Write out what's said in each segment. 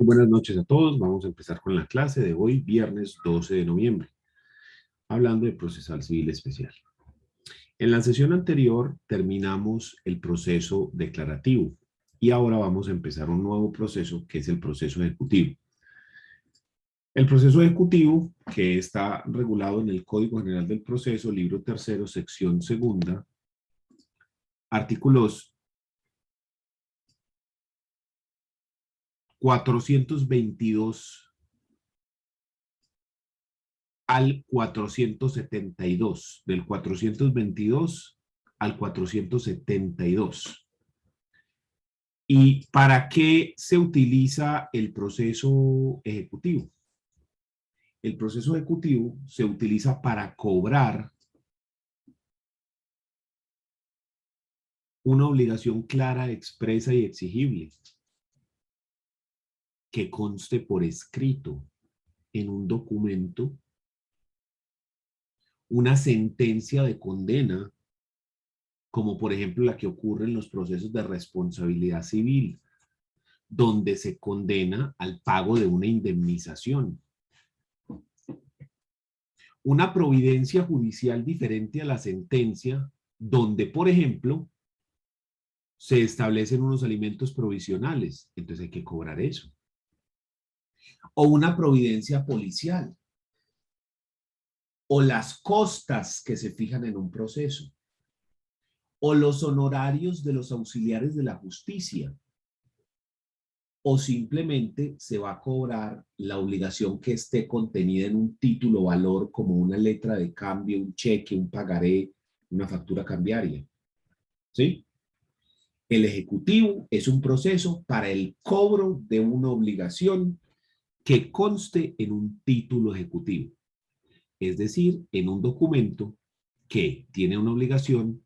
Buenas noches a todos. Vamos a empezar con la clase de hoy, viernes 12 de noviembre, hablando de procesal civil especial. En la sesión anterior terminamos el proceso declarativo y ahora vamos a empezar un nuevo proceso que es el proceso ejecutivo. El proceso ejecutivo, que está regulado en el Código General del Proceso, libro tercero, sección segunda, artículos 422 al 472, del 422 al 472. ¿Y para qué se utiliza el proceso ejecutivo? El proceso ejecutivo se utiliza para cobrar una obligación clara, expresa y exigible que conste por escrito en un documento, una sentencia de condena, como por ejemplo la que ocurre en los procesos de responsabilidad civil, donde se condena al pago de una indemnización. Una providencia judicial diferente a la sentencia, donde, por ejemplo, se establecen unos alimentos provisionales, entonces hay que cobrar eso. O una providencia policial, o las costas que se fijan en un proceso, o los honorarios de los auxiliares de la justicia, o simplemente se va a cobrar la obligación que esté contenida en un título valor como una letra de cambio, un cheque, un pagaré, una factura cambiaria. ¿Sí? El ejecutivo es un proceso para el cobro de una obligación que conste en un título ejecutivo, es decir, en un documento que tiene una obligación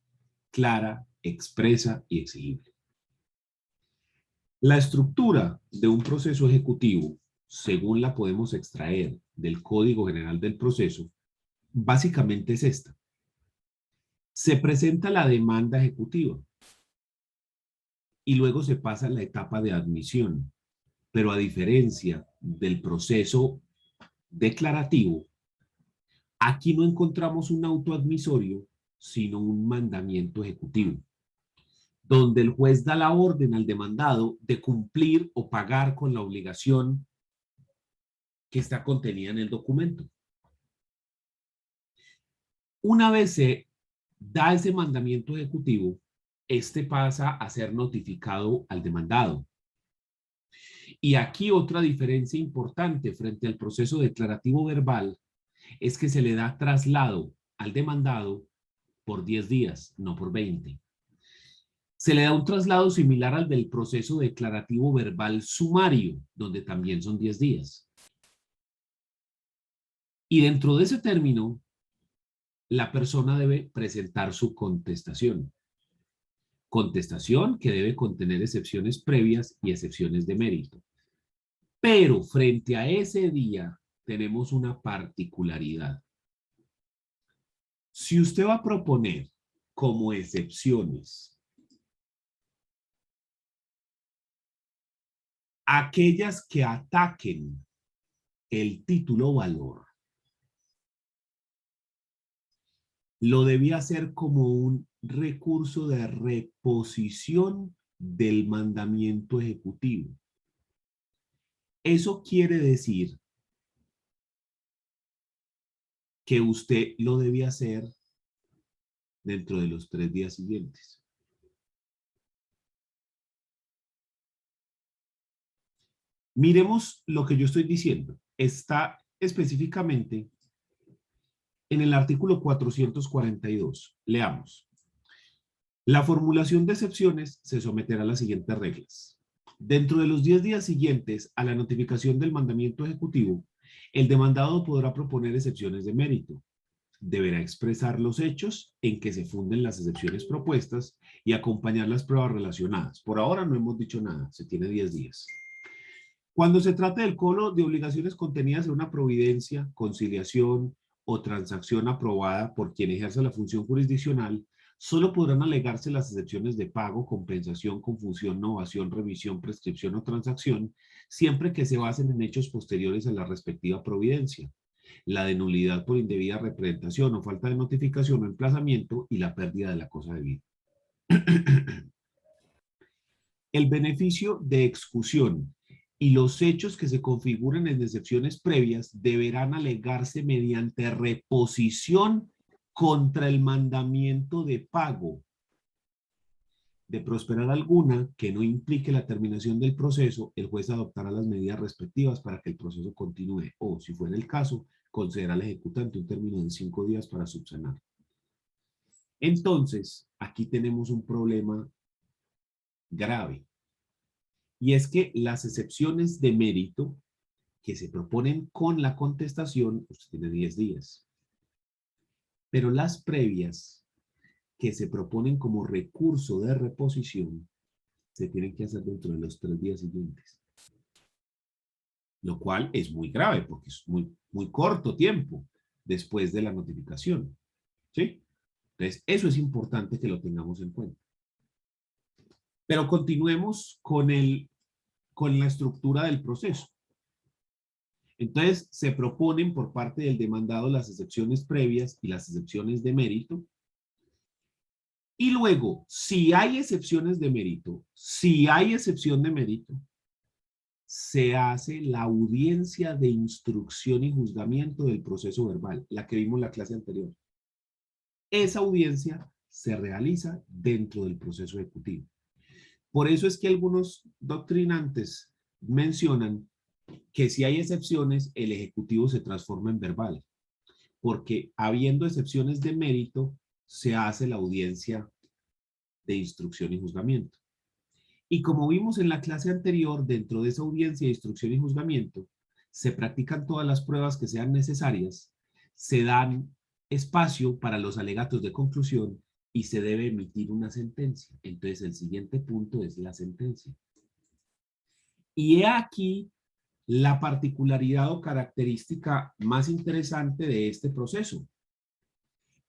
clara, expresa y exigible. La estructura de un proceso ejecutivo, según la podemos extraer del Código General del Proceso, básicamente es esta. Se presenta la demanda ejecutiva y luego se pasa a la etapa de admisión, pero a diferencia del proceso declarativo, aquí no encontramos un auto admisorio, sino un mandamiento ejecutivo, donde el juez da la orden al demandado de cumplir o pagar con la obligación que está contenida en el documento. Una vez se da ese mandamiento ejecutivo, este pasa a ser notificado al demandado. Y aquí otra diferencia importante frente al proceso declarativo verbal es que se le da traslado al demandado por 10 días, no por 20. Se le da un traslado similar al del proceso declarativo verbal sumario, donde también son 10 días. Y dentro de ese término, la persona debe presentar su contestación. Contestación que debe contener excepciones previas y excepciones de mérito. Pero frente a ese día tenemos una particularidad. Si usted va a proponer como excepciones aquellas que ataquen el título valor, lo debía hacer como un recurso de reposición del mandamiento ejecutivo. Eso quiere decir que usted lo debía hacer dentro de los 3 días siguientes. Miremos lo que yo estoy diciendo. Está específicamente en el artículo 442. Leamos. La formulación de excepciones se someterá a las siguientes reglas. Dentro de los 10 días siguientes a la notificación del mandamiento ejecutivo, el demandado podrá proponer excepciones de mérito. Deberá expresar los hechos en que se funden las excepciones propuestas y acompañar las pruebas relacionadas. Por ahora no hemos dicho nada, se tiene 10 días. Cuando se trate del cobro de obligaciones contenidas en una providencia, conciliación o transacción aprobada por quien ejerce la función jurisdiccional, Solo podrán alegarse las excepciones de pago, compensación, confusión, novación, revisión, prescripción o transacción, siempre que se basen en hechos posteriores a la respectiva providencia. La de nulidad por indebida representación o falta de notificación o emplazamiento y la pérdida de la cosa debida. El beneficio de excusión y los hechos que se configuren en excepciones previas deberán alegarse mediante reposición contra el mandamiento de pago. De prosperar alguna que no implique la terminación del proceso, el juez adoptará las medidas respectivas para que el proceso continúe o, si fuera el caso, concederá al ejecutante un término de 5 días para subsanar. Entonces, aquí tenemos un problema grave. Y es que las excepciones de mérito que se proponen con la contestación, usted tiene 10 días. Pero las previas que se proponen como recurso de reposición se tienen que hacer dentro de los 3 días siguientes. Lo cual es muy grave porque es muy corto tiempo después de la notificación. ¿Sí? Entonces, eso es importante que lo tengamos en cuenta. Pero continuemos con la estructura del proceso. Entonces, se proponen por parte del demandado las excepciones previas y las excepciones de mérito. Y luego, si hay excepciones de mérito, se hace la audiencia de instrucción y juzgamiento del proceso verbal, la que vimos en la clase anterior. Esa audiencia se realiza dentro del proceso ejecutivo. Por eso es que algunos doctrinantes mencionan que si hay excepciones, el ejecutivo se transforma en verbal, porque habiendo excepciones de mérito, se hace la audiencia de instrucción y juzgamiento. Y como vimos en la clase anterior, dentro de esa audiencia de instrucción y juzgamiento, se practican todas las pruebas que sean necesarias, se dan espacio para los alegatos de conclusión y se debe emitir una sentencia. Entonces, el siguiente punto es la sentencia. Y he aquí la particularidad o característica más interesante de este proceso.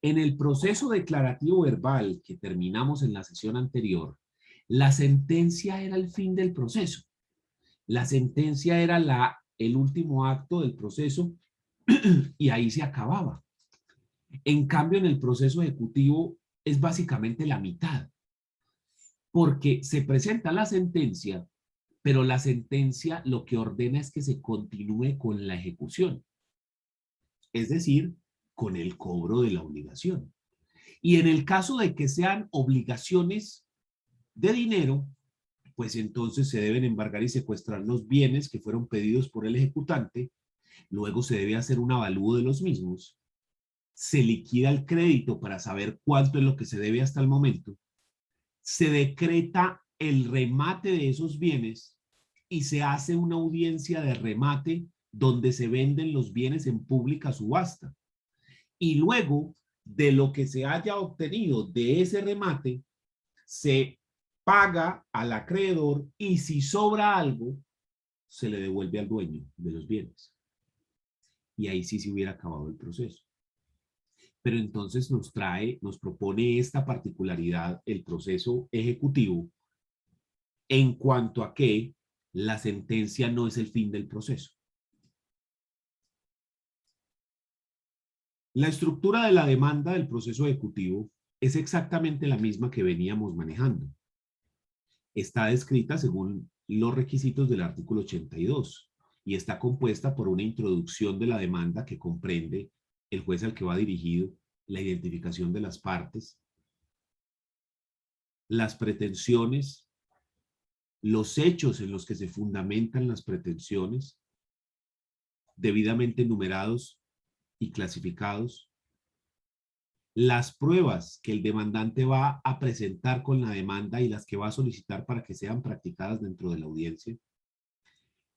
En el proceso declarativo verbal que terminamos en la sesión anterior, la sentencia era el fin del proceso. La sentencia era el último acto del proceso y ahí se acababa. En cambio, en el proceso ejecutivo es básicamente la mitad, porque se presenta la sentencia, pero la sentencia lo que ordena es que se continúe con la ejecución, es decir, con el cobro de la obligación. Y en el caso de que sean obligaciones de dinero, pues entonces se deben embargar y secuestrar los bienes que fueron pedidos por el ejecutante, luego se debe hacer un avalúo de los mismos, se liquida el crédito para saber cuánto es lo que se debe hasta el momento, se decreta el remate de esos bienes y se hace una audiencia de remate donde se venden los bienes en pública subasta. Y luego de lo que se haya obtenido de ese remate, se paga al acreedor y si sobra algo, se le devuelve al dueño de los bienes. Y ahí sí se hubiera acabado el proceso. Pero entonces nos propone esta particularidad el proceso ejecutivo en cuanto a que la sentencia no es el fin del proceso. La estructura de la demanda del proceso ejecutivo es exactamente la misma que veníamos manejando. Está descrita según los requisitos del artículo 82 y está compuesta por una introducción de la demanda que comprende el juez al que va dirigido, la identificación de las partes, las pretensiones, los hechos en los que se fundamentan las pretensiones, debidamente numerados y clasificados, las pruebas que el demandante va a presentar con la demanda y las que va a solicitar para que sean practicadas dentro de la audiencia,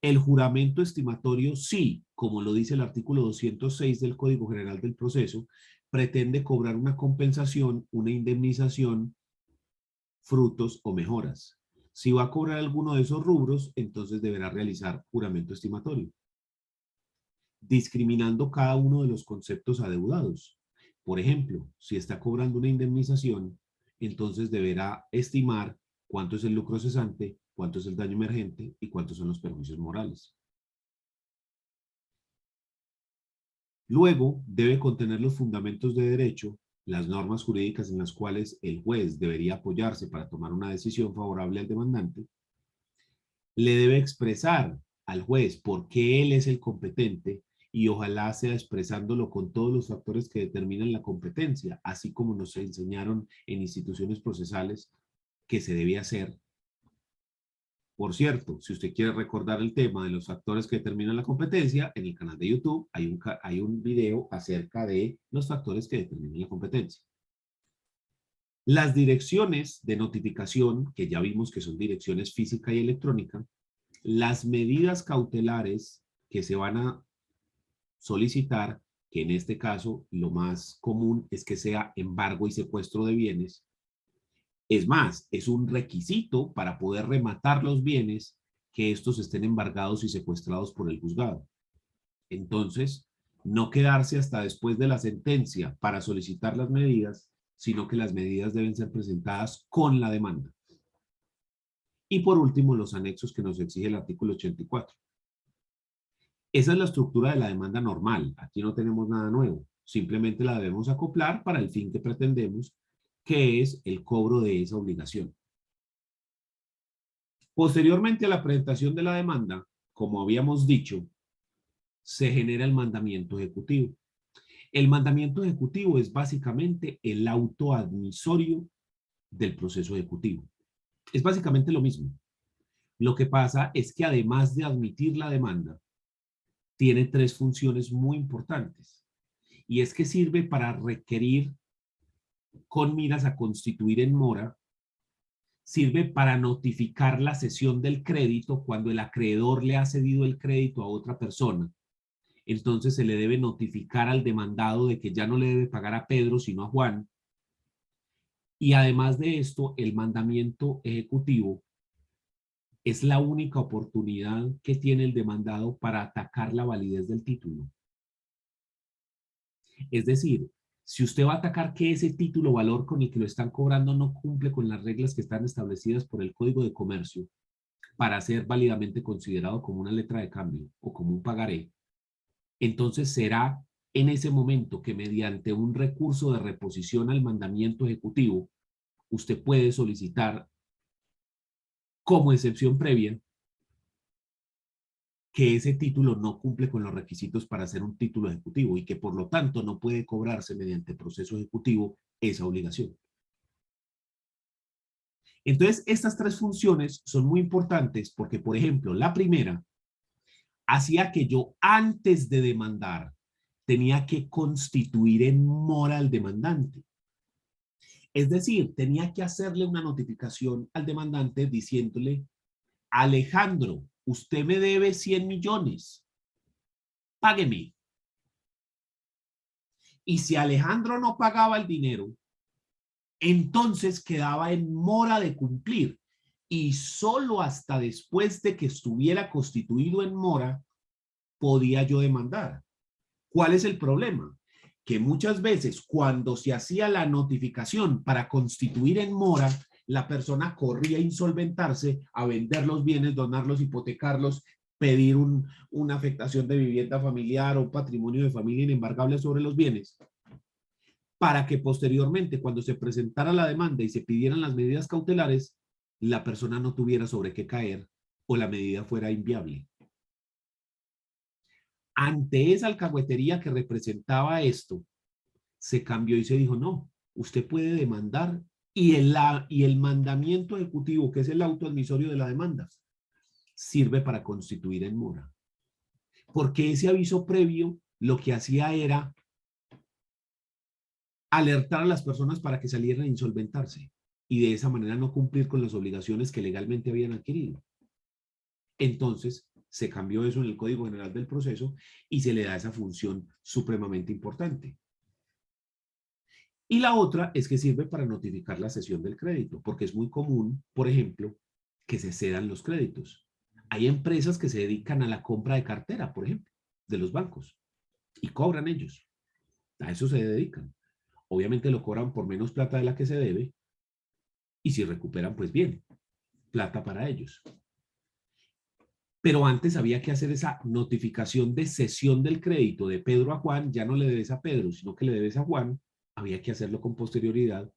el juramento estimatorio sí, como lo dice el artículo 206 del Código General del Proceso, pretende cobrar una compensación, una indemnización, frutos o mejoras. Si va a cobrar alguno de esos rubros, entonces deberá realizar juramento estimatorio, discriminando cada uno de los conceptos adeudados. Por ejemplo, si está cobrando una indemnización, entonces deberá estimar cuánto es el lucro cesante, cuánto es el daño emergente y cuántos son los perjuicios morales. Luego, debe contener los fundamentos de derecho, las normas jurídicas en las cuales el juez debería apoyarse para tomar una decisión favorable al demandante. Le debe expresar al juez por qué él es el competente y ojalá sea expresándolo con todos los factores que determinan la competencia, así como nos enseñaron en instituciones procesales que se debía hacer. Por cierto, si usted quiere recordar el tema de los factores que determinan la competencia, en el canal de YouTube hay un video acerca de los factores que determinan la competencia. Las direcciones de notificación, que ya vimos que son direcciones física y electrónica, las medidas cautelares que se van a solicitar, que en este caso lo más común es que sea embargo y secuestro de bienes. Es más, es un requisito para poder rematar los bienes que estos estén embargados y secuestrados por el juzgado. Entonces, no quedarse hasta después de la sentencia para solicitar las medidas, sino que las medidas deben ser presentadas con la demanda. Y por último, los anexos que nos exige el artículo 84. Esa es la estructura de la demanda normal. Aquí no tenemos nada nuevo. Simplemente la debemos acoplar para el fin que pretendemos, que es el cobro de esa obligación. Posteriormente a la presentación de la demanda, como habíamos dicho, se genera el mandamiento ejecutivo. El mandamiento ejecutivo es básicamente el auto admisorio del proceso ejecutivo. Es básicamente lo mismo. Lo que pasa es que además de admitir la demanda, tiene tres funciones muy importantes. Y es que sirve para requerir con miras a constituir en mora, sirve para notificar la cesión del crédito cuando el acreedor le ha cedido el crédito a otra persona. Entonces se le debe notificar al demandado de que ya no le debe pagar a Pedro, sino a Juan. Y además de esto, el mandamiento ejecutivo es la única oportunidad que tiene el demandado para atacar la validez del título. Es decir, si usted va a atacar que ese título valor con el que lo están cobrando no cumple con las reglas que están establecidas por el Código de Comercio para ser válidamente considerado como una letra de cambio o como un pagaré, entonces será en ese momento que mediante un recurso de reposición al mandamiento ejecutivo, usted puede solicitar como excepción previa que ese título no cumple con los requisitos para ser un título ejecutivo y que por lo tanto no puede cobrarse mediante proceso ejecutivo esa obligación. Entonces, estas tres funciones son muy importantes porque, por ejemplo, la primera hacía que yo antes de demandar tenía que constituir en mora al demandante. Es decir, tenía que hacerle una notificación al demandante diciéndole: Alejandro, usted me debe 100 millones, págueme. Y si Alejandro no pagaba el dinero, entonces quedaba en mora de cumplir. Y solo hasta después de que estuviera constituido en mora, podía yo demandar. ¿Cuál es el problema? Que muchas veces cuando se hacía la notificación para constituir en mora, la persona corría a insolventarse, a vender los bienes, donarlos, hipotecarlos, pedir una afectación de vivienda familiar o patrimonio de familia inembargable sobre los bienes, para que posteriormente, cuando se presentara la demanda y se pidieran las medidas cautelares, la persona no tuviera sobre qué caer o la medida fuera inviable. Ante esa alcahuetería que representaba esto, se cambió y se dijo: no, usted puede demandar y el mandamiento ejecutivo, que es el auto admisorio de la demanda, sirve para constituir en mora. Porque ese aviso previo lo que hacía era alertar a las personas para que salieran a insolventarse y de esa manera no cumplir con las obligaciones que legalmente habían adquirido. Entonces, se cambió eso en el Código General del Proceso y se le da esa función supremamente importante. Y la otra es que sirve para notificar la cesión del crédito, porque es muy común, por ejemplo, que se cedan los créditos. Hay empresas que se dedican a la compra de cartera, por ejemplo, de los bancos, y cobran ellos. A eso se dedican. obviamente lo cobran por menos plata de la que se debe, y si recuperan, pues bien, plata para ellos. Pero antes había que hacer esa notificación de cesión del crédito de Pedro a Juan, ya no le debes a Pedro, sino que le debes a Juan, había que hacerlo con posterioridad,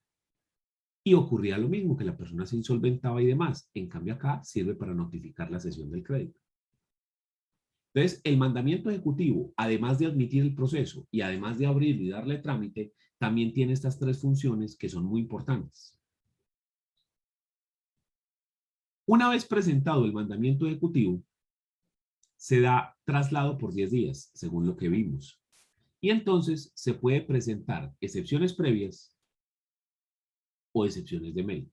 y ocurría lo mismo, que la persona se insolventaba y demás. En cambio acá sirve para notificar la cesión del crédito. Entonces, el mandamiento ejecutivo, además de admitir el proceso y además de abrirlo y darle trámite, también tiene estas tres funciones que son muy importantes. Una vez presentado el mandamiento ejecutivo, se da traslado por 10 días, según lo que vimos. Y entonces se puede presentar excepciones previas o excepciones de mérito.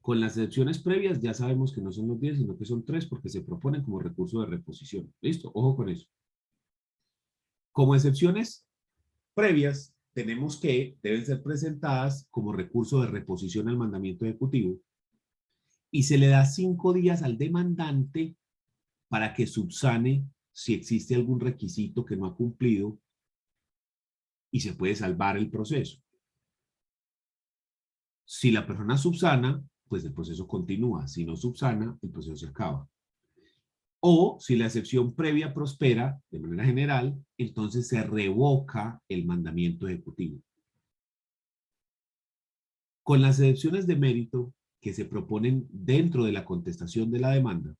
Con las excepciones previas ya sabemos que no son los 10, sino que son 3 porque se proponen como recurso de reposición. ¿Listo? Ojo con eso. Como excepciones previas, tenemos que deben ser presentadas como recurso de reposición al mandamiento ejecutivo y se le da 5 días al demandante para que subsane si existe algún requisito que no ha cumplido y se puede salvar el proceso. Si la persona subsana, pues el proceso continúa. Si no subsana, el proceso se acaba. O si la excepción previa prospera de manera general, entonces se revoca el mandamiento ejecutivo. Con las excepciones de mérito que se proponen dentro de la contestación de la demanda,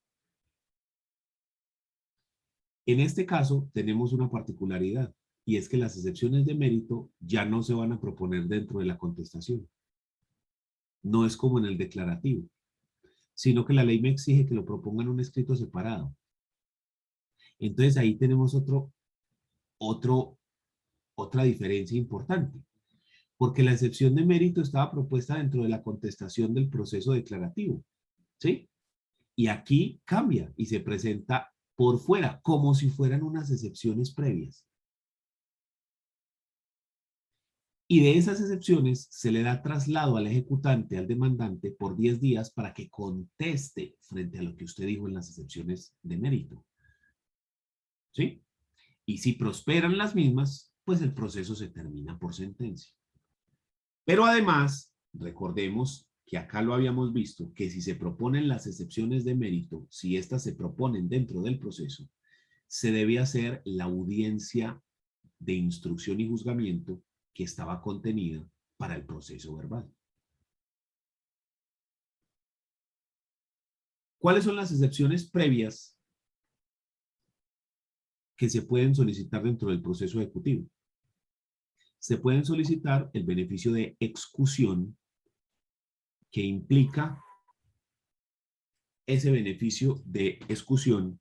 en este caso tenemos una particularidad, y es que las excepciones de mérito ya no se van a proponer dentro de la contestación. No es como en el declarativo, sino que la ley me exige que lo proponga en un escrito separado. Entonces ahí tenemos otra diferencia importante, porque la excepción de mérito estaba propuesta dentro de la contestación del proceso declarativo, ¿sí? Y aquí cambia y se presenta por fuera, como si fueran unas excepciones previas. Y de esas excepciones se le da traslado al ejecutante, al demandante, por 10 días para que conteste frente a lo que usted dijo en las excepciones de mérito. ¿Sí? Y si prosperan las mismas, pues el proceso se termina por sentencia. Pero además, recordemos que acá lo habíamos visto, que si se proponen las excepciones de mérito, si éstas se proponen dentro del proceso, se debe hacer la audiencia de instrucción y juzgamiento que estaba contenida para el proceso verbal. ¿Cuáles son las excepciones previas que se pueden solicitar dentro del proceso ejecutivo? Se pueden solicitar el beneficio de excusión, que implica ese beneficio de excusión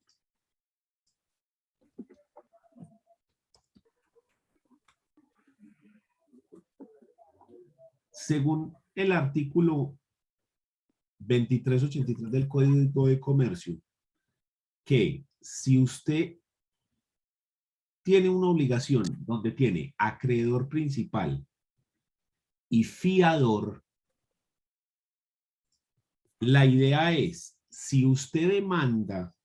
según el artículo 2383 del Código de Comercio, que si usted tiene una obligación donde tiene acreedor principal y fiador, la idea es, si usted demanda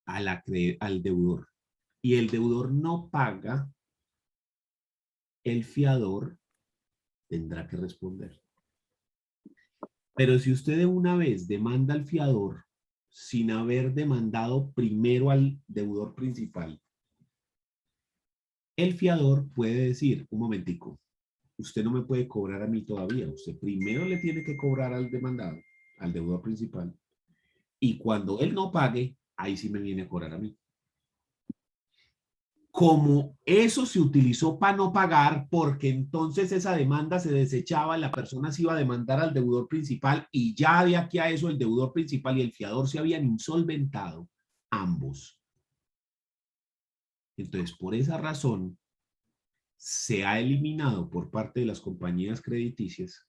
al deudor y el deudor no paga, el fiador tendrá que responder. Pero si usted de una vez demanda al fiador sin haber demandado primero al deudor principal, el fiador puede decir, un momentico, usted no me puede cobrar a mí todavía, usted primero le tiene que cobrar al demandado, al deudor principal, y cuando él no pague, ahí sí me viene a cobrar a mí. Como eso se utilizó para no pagar, porque entonces esa demanda se desechaba, la persona se iba a demandar al deudor principal y ya de aquí a eso el deudor principal y el fiador se habían insolventado, ambos. Entonces, por esa razón, se ha eliminado por parte de las compañías crediticias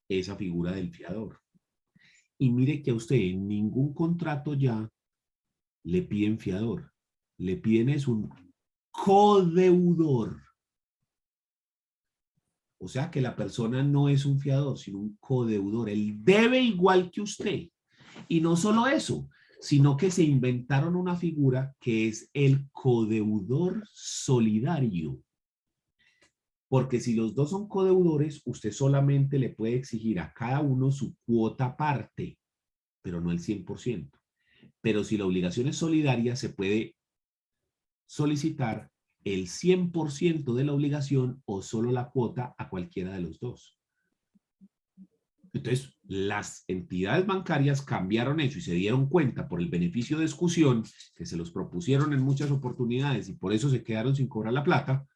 esa figura del fiador. Y mire que a usted en ningún contrato ya le piden fiador, le piden es un codeudor. O sea que la persona no es un fiador, sino un codeudor. Él debe igual que usted. Y no solo eso, sino que se inventaron una figura que es el codeudor solidario. Porque si los dos son codeudores, usted solamente le puede exigir a cada uno su cuota aparte, pero no el 100%. Pero si la obligación es solidaria, se puede solicitar el 100% de la obligación o solo la cuota a cualquiera de los dos. Entonces, las entidades bancarias cambiaron eso y se dieron cuenta por el beneficio de exclusión que se los propusieron en muchas oportunidades y por eso se quedaron sin cobrar la plata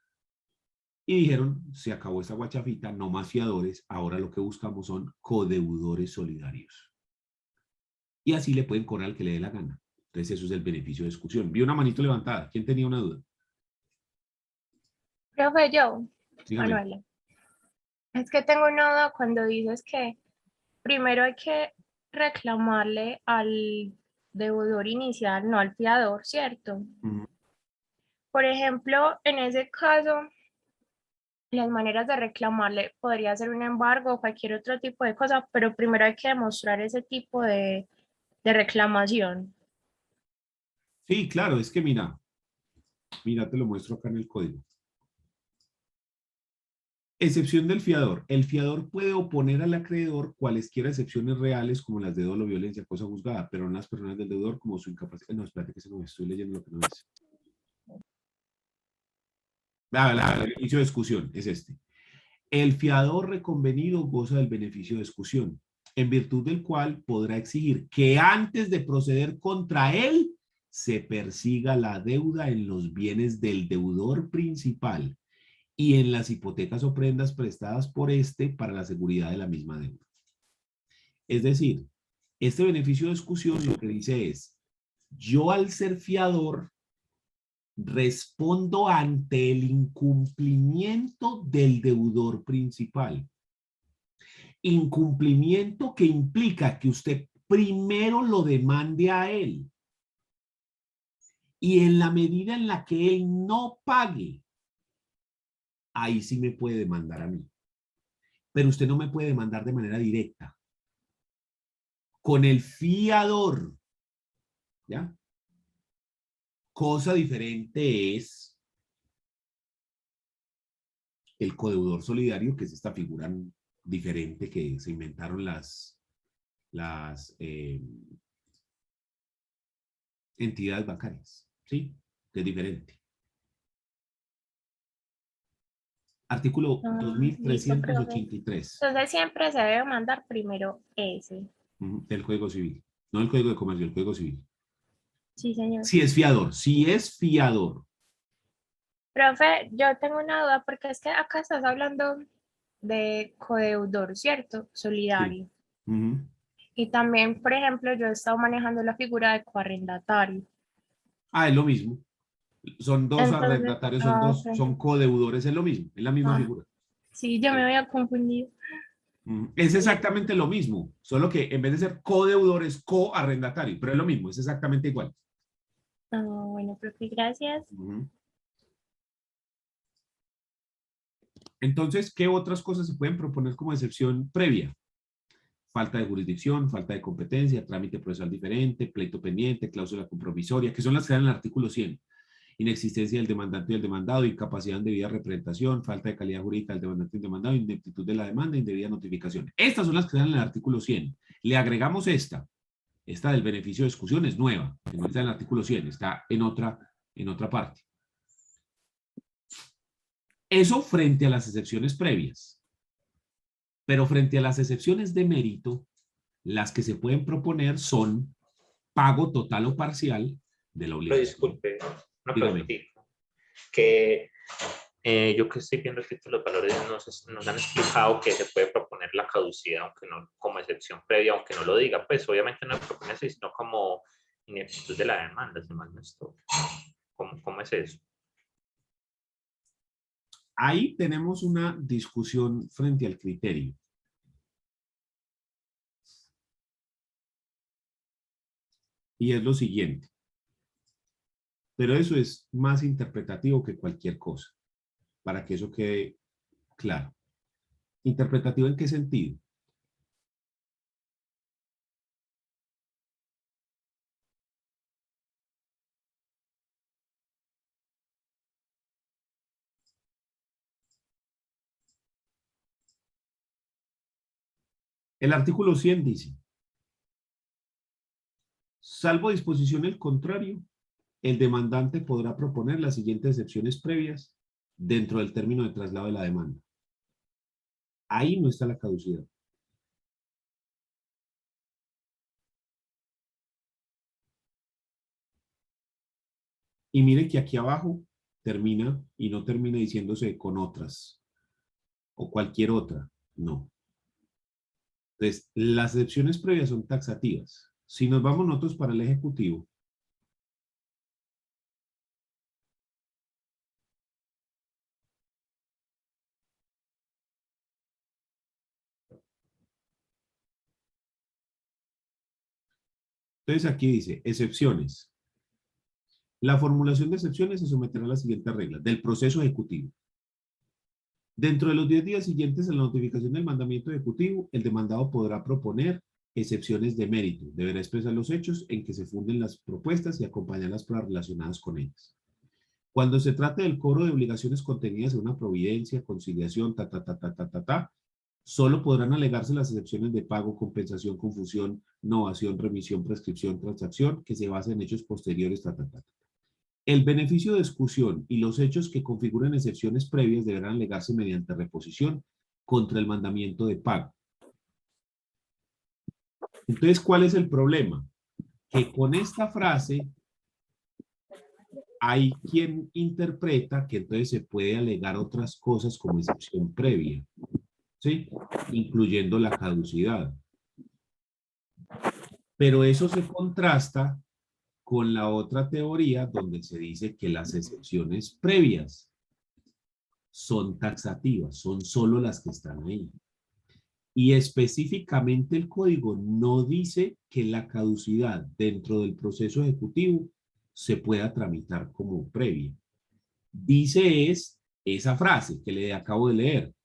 y dijeron, se acabó esta guachafita, no más fiadores, ahora lo que buscamos son codeudores solidarios. Y así le pueden cobrar al que le dé la gana. Entonces, eso es el beneficio de exclusión. Vi una manito levantada. ¿Quién tenía una duda? Profe, yo, Dígame. Manuela, es que tengo una duda cuando dices que primero hay que reclamarle al deudor inicial, no al fiador, ¿cierto? Ujú. Por ejemplo, en ese caso, las maneras de reclamarle podría ser un embargo o cualquier otro tipo de cosa, pero primero hay que demostrar ese tipo de reclamación. Sí, claro, es que mira, te lo muestro acá en el código. Excepción del fiador. El fiador puede oponer al acreedor cualesquiera excepciones reales como las de dolo, violencia, cosa juzgada, pero no las personas del deudor como su incapacidad. No, espérate que se me estoy leyendo lo que no es. El beneficio de exclusión es este. El fiador reconvenido goza del beneficio de exclusión, en virtud del cual podrá exigir que antes de proceder contra él se persiga la deuda en los bienes del deudor principal y en las hipotecas o prendas prestadas por este para la seguridad de la misma deuda. Es decir, este beneficio de exclusión lo que dice es, yo al ser fiador respondo ante el incumplimiento del deudor principal. Incumplimiento que implica que usted primero lo demande a él y en la medida en la que él no pague, ahí sí me puede demandar a mí. Pero usted no me puede demandar de manera directa. Con el fiador, ¿ya? Cosa diferente es el codeudor solidario, que es esta figura diferente que se inventaron las entidades bancarias, ¿sí? Que es diferente. Artículo Listo, profe. 2383 Entonces siempre se debe mandar primero ese. del Código Civil. No el Código de Comercio, el Código Civil. Sí, señor. Si es fiador. Profe, yo tengo una duda porque es que acá estás hablando de codeudor, ¿cierto? Sí. Solidario. Uh-huh. Y también, por ejemplo, yo he estado manejando la figura de coarrendatario. Ah, es lo mismo. Son dos Entonces, arrendatarios, ok. son codeudores, es lo mismo, es la misma Ah, figura. sí, yo me había confundido. Es Sí. exactamente lo mismo, solo que en vez de ser codeudor es coarrendatario, pero es lo mismo, es exactamente igual. Ah, bueno, profe, gracias. Uh-huh. Entonces, ¿qué otras cosas se pueden proponer como excepción previa? Falta de jurisdicción, falta de competencia, trámite procesal diferente, pleito pendiente, cláusula compromisoria, que son las que dan en el artículo 100. Inexistencia del demandante y del demandado, incapacidad de indebida representación, falta de calidad jurídica del demandante y del demandado, ineptitud de la demanda, indebida notificación. Estas son las que dan en el artículo 100. Le agregamos esta del beneficio de exclusión es nueva, que no está en el artículo 100, está en otra parte. Eso frente a las excepciones previas. Pero frente a las excepciones de mérito, las que se pueden proponer son pago total o parcial de la Pero obligación. disculpe, una Dígame. preguntita. Que yo que estoy viendo aquí que los valores nos han explicado que se puede proponer la caducidad, aunque no como excepción previa, aunque no lo diga. Pues obviamente no propone así, sino como ineptitud de la demanda, si mal no estoy. ¿Cómo es eso? Ahí tenemos una discusión frente al criterio. Y es lo siguiente. Pero eso es más interpretativo que cualquier cosa, para que eso quede claro. ¿Interpretativo en qué sentido? El artículo 100 dice, salvo disposición el contrario, el demandante podrá proponer las siguientes excepciones previas dentro del término de traslado de la demanda. Ahí no está la caducidad. Y miren que aquí abajo termina y no termina diciéndose con otras o cualquier otra. No. Entonces, las excepciones previas son taxativas. Si nos vamos nosotros para el ejecutivo, entonces aquí dice, excepciones. La formulación de excepciones se someterá a las siguientes reglas del proceso ejecutivo. Dentro de los 10 días siguientes a la notificación del mandamiento ejecutivo, el demandado podrá proponer excepciones de mérito. Deberá expresar los hechos en que se funden las propuestas y acompañar las pruebas relacionadas con ellas. Cuando se trate del cobro de obligaciones contenidas en una providencia, conciliación, solo podrán alegarse las excepciones de pago, compensación, confusión, novación, remisión, prescripción, transacción, que se basen en hechos posteriores, El beneficio de exclusión y los hechos que configuren excepciones previas deberán alegarse mediante reposición contra el mandamiento de pago. Entonces, ¿cuál es el problema? Que con esta frase hay quien interpreta que entonces se puede alegar otras cosas como excepción previa, ¿sí? Incluyendo la caducidad. Pero eso se contrasta con la otra teoría donde se dice que las excepciones previas son taxativas, son solo las que están ahí. Y específicamente el código no dice que la caducidad dentro del proceso ejecutivo se pueda tramitar como previa. Dice esa frase que le acabo de leer.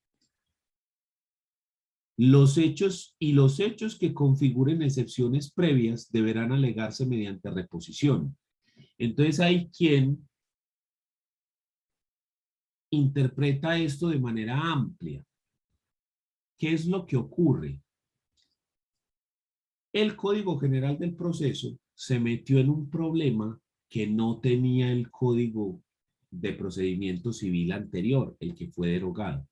Los hechos que configuren excepciones previas deberán alegarse mediante reposición. Entonces hay quien interpreta esto de manera amplia. ¿Qué es lo que ocurre? El Código General del Proceso se metió en un problema que no tenía el Código de Procedimiento Civil anterior, el que fue derogado.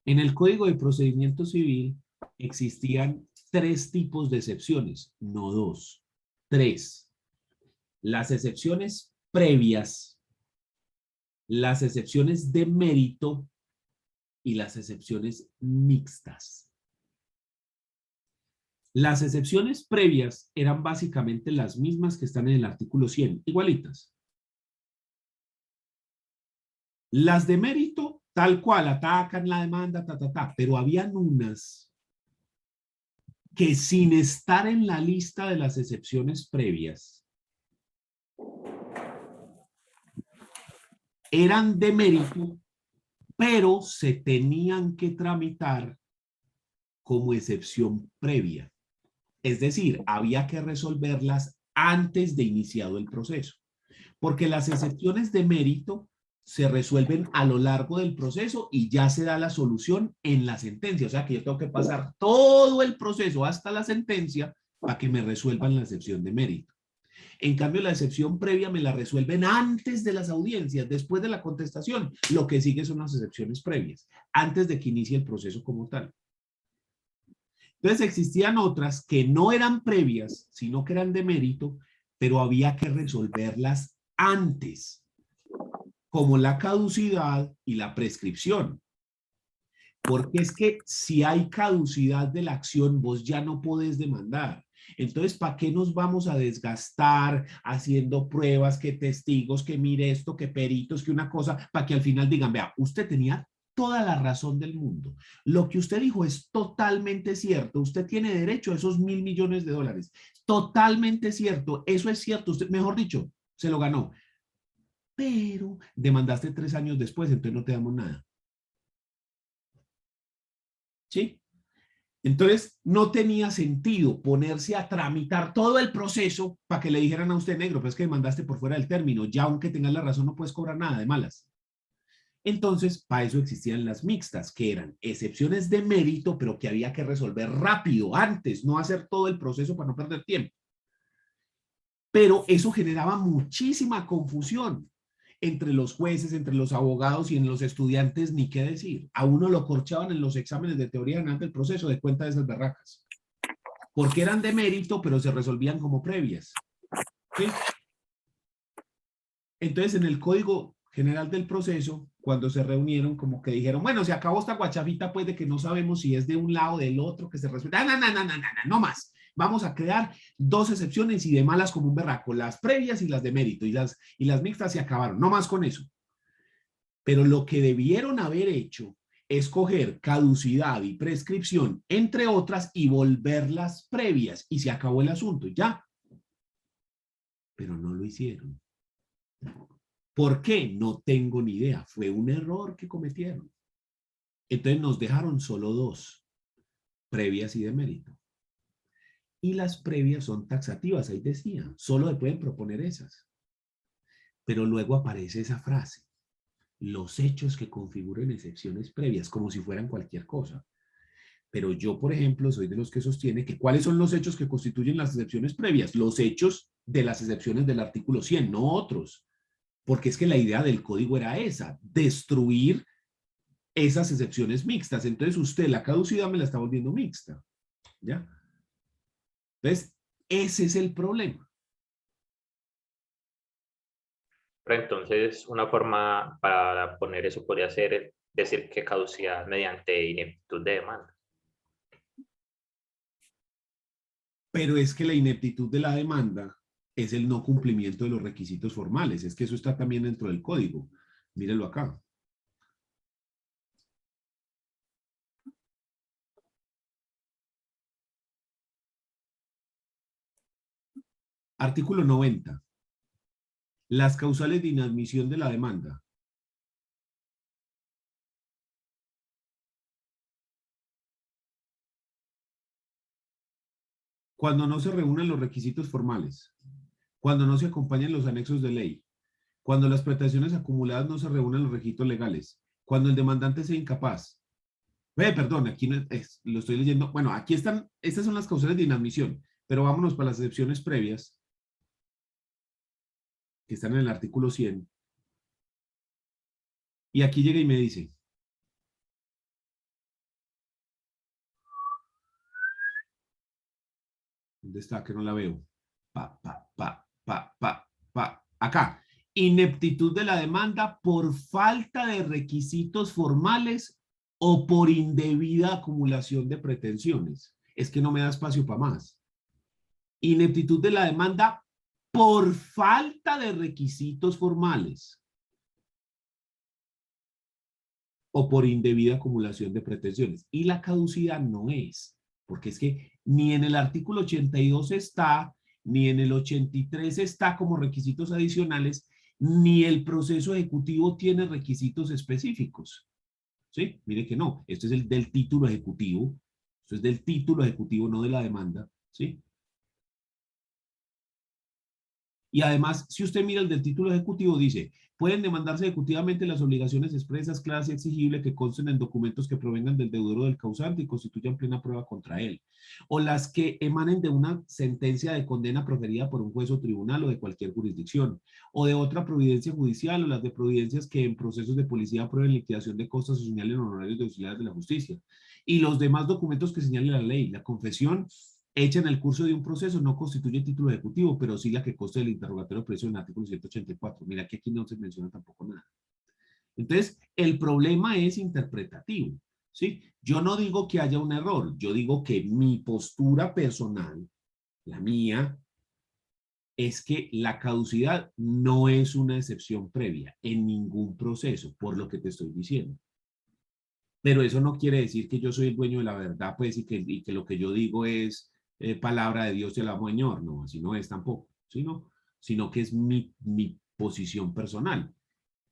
En el Código de Procedimiento Civil existían 3 tipos de excepciones, no 2, 3. Las excepciones previas, las excepciones de mérito y las excepciones mixtas. Las excepciones previas eran básicamente las mismas que están en el artículo 100, igualitas. Las de mérito, tal cual, atacan la demanda, pero habían unas que sin estar en la lista de las excepciones previas, eran de mérito, pero se tenían que tramitar como excepción previa. Es decir, había que resolverlas antes de iniciado el proceso. Porque las excepciones de mérito se resuelven a lo largo del proceso y ya se da la solución en la sentencia. O sea que yo tengo que pasar todo el proceso hasta la sentencia para que me resuelvan la excepción de mérito. En cambio, la excepción previa me la resuelven antes de las audiencias, después de la contestación. Lo que sigue son las excepciones previas, antes de que inicie el proceso como tal. Entonces existían otras que no eran previas, sino que eran de mérito, pero había que resolverlas antes, como la caducidad y la prescripción. Porque es que si hay caducidad de la acción, vos ya no podés demandar. Entonces, ¿para qué nos vamos a desgastar haciendo pruebas, que testigos, que mire esto, que peritos, que una cosa, para que al final digan, vea, usted tenía toda la razón del mundo. Lo que usted dijo es totalmente cierto. Usted tiene derecho a esos $1.000 millones. Totalmente cierto. Eso es cierto. Usted, mejor dicho, se lo ganó. Pero demandaste 3 años después, entonces no te damos nada. ¿Sí? Entonces, no tenía sentido ponerse a tramitar todo el proceso para que le dijeran a usted, negro, pues que demandaste por fuera del término. Ya aunque tengas la razón, no puedes cobrar nada de malas. Entonces, para eso existían las mixtas, que eran excepciones de mérito, pero que había que resolver rápido, antes, no hacer todo el proceso para no perder tiempo. Pero eso generaba muchísima confusión entre los jueces, entre los abogados y en los estudiantes, ni qué decir. A uno lo corchaban en los exámenes de teoría general del proceso de cuenta de esas berracas. Porque eran de mérito, pero se resolvían como previas. ¿Sí? Entonces, en el Código General del Proceso, cuando se reunieron, como que dijeron, bueno, se acabó esta guachafita, pues, de que no sabemos si es de un lado o del otro, que se resuelve. No más. Vamos a crear dos excepciones y de malas como un berraco, las previas y las de mérito, y las mixtas se acabaron, no más con eso. Pero lo que debieron haber hecho es coger caducidad y prescripción, entre otras, y volverlas previas, y se acabó el asunto, ya. Pero no lo hicieron. ¿Por qué? No tengo ni idea. Fue un error que cometieron. Entonces nos dejaron solo dos, previas y de mérito. Y las previas son taxativas, ahí decía, solo le pueden proponer esas. Pero luego aparece esa frase, los hechos que configuren excepciones previas, como si fueran cualquier cosa. Pero yo, por ejemplo, soy de los que sostiene que ¿cuáles son los hechos que constituyen las excepciones previas? Los hechos de las excepciones del artículo 100, no otros. Porque es que la idea del código era esa, destruir esas excepciones mixtas. Entonces usted la caducidad me la está volviendo mixta. ¿Ya? Entonces, ese es el problema. Pero entonces, una forma para poner eso podría ser decir que caducidad mediante ineptitud de demanda. Pero es que la ineptitud de la demanda es el no cumplimiento de los requisitos formales. Es que eso está también dentro del código. Mírenlo acá. Artículo 90. Las causales de inadmisión de la demanda. Cuando no se reúnen los requisitos formales, cuando no se acompañan los anexos de ley, cuando las prestaciones acumuladas no se reúnen los requisitos legales, cuando el demandante sea incapaz. Perdón, aquí no lo estoy leyendo. Bueno, aquí están, estas son las causales de inadmisión, pero vámonos para las excepciones previas, que están en el artículo 100. Y aquí llega y me dice, ¿dónde está? Que no la veo. Acá. Ineptitud de la demanda por falta de requisitos formales o por indebida acumulación de pretensiones. Es que no me da espacio para más. Ineptitud de la demanda por falta de requisitos formales o por indebida acumulación de pretensiones. Y la caducidad no es, porque es que ni en el artículo 82 está, ni en el 83 está como requisitos adicionales, ni el proceso ejecutivo tiene requisitos específicos. ¿Sí? Mire que no, esto es el del título ejecutivo, esto es del título ejecutivo, no de la demanda, ¿sí? Y además, si usted mira el del título ejecutivo, dice, pueden demandarse ejecutivamente las obligaciones expresas, claras y exigibles que consten en documentos que provengan del deudor o del causante y constituyan plena prueba contra él, o las que emanen de una sentencia de condena proferida por un juez o tribunal o de cualquier jurisdicción, o de otra providencia judicial, o las de providencias que en procesos de policía aprueben liquidación de costas o señalen honorarios de auxiliares de la justicia, y los demás documentos que señale la ley. La confesión hecha en el curso de un proceso no constituye título ejecutivo, pero sí la que consta del interrogatorio preso en el artículo 184. Mira que aquí no se menciona tampoco nada. Entonces, el problema es interpretativo, ¿sí? Yo no digo que haya un error, yo digo que mi postura personal, la mía, es que la caducidad no es una excepción previa en ningún proceso, por lo que te estoy diciendo. Pero eso no quiere decir que yo soy el dueño de la verdad, pues, y que lo que yo digo es palabra de Dios y el amo Señor. No, así no es tampoco, sino que es mi posición personal.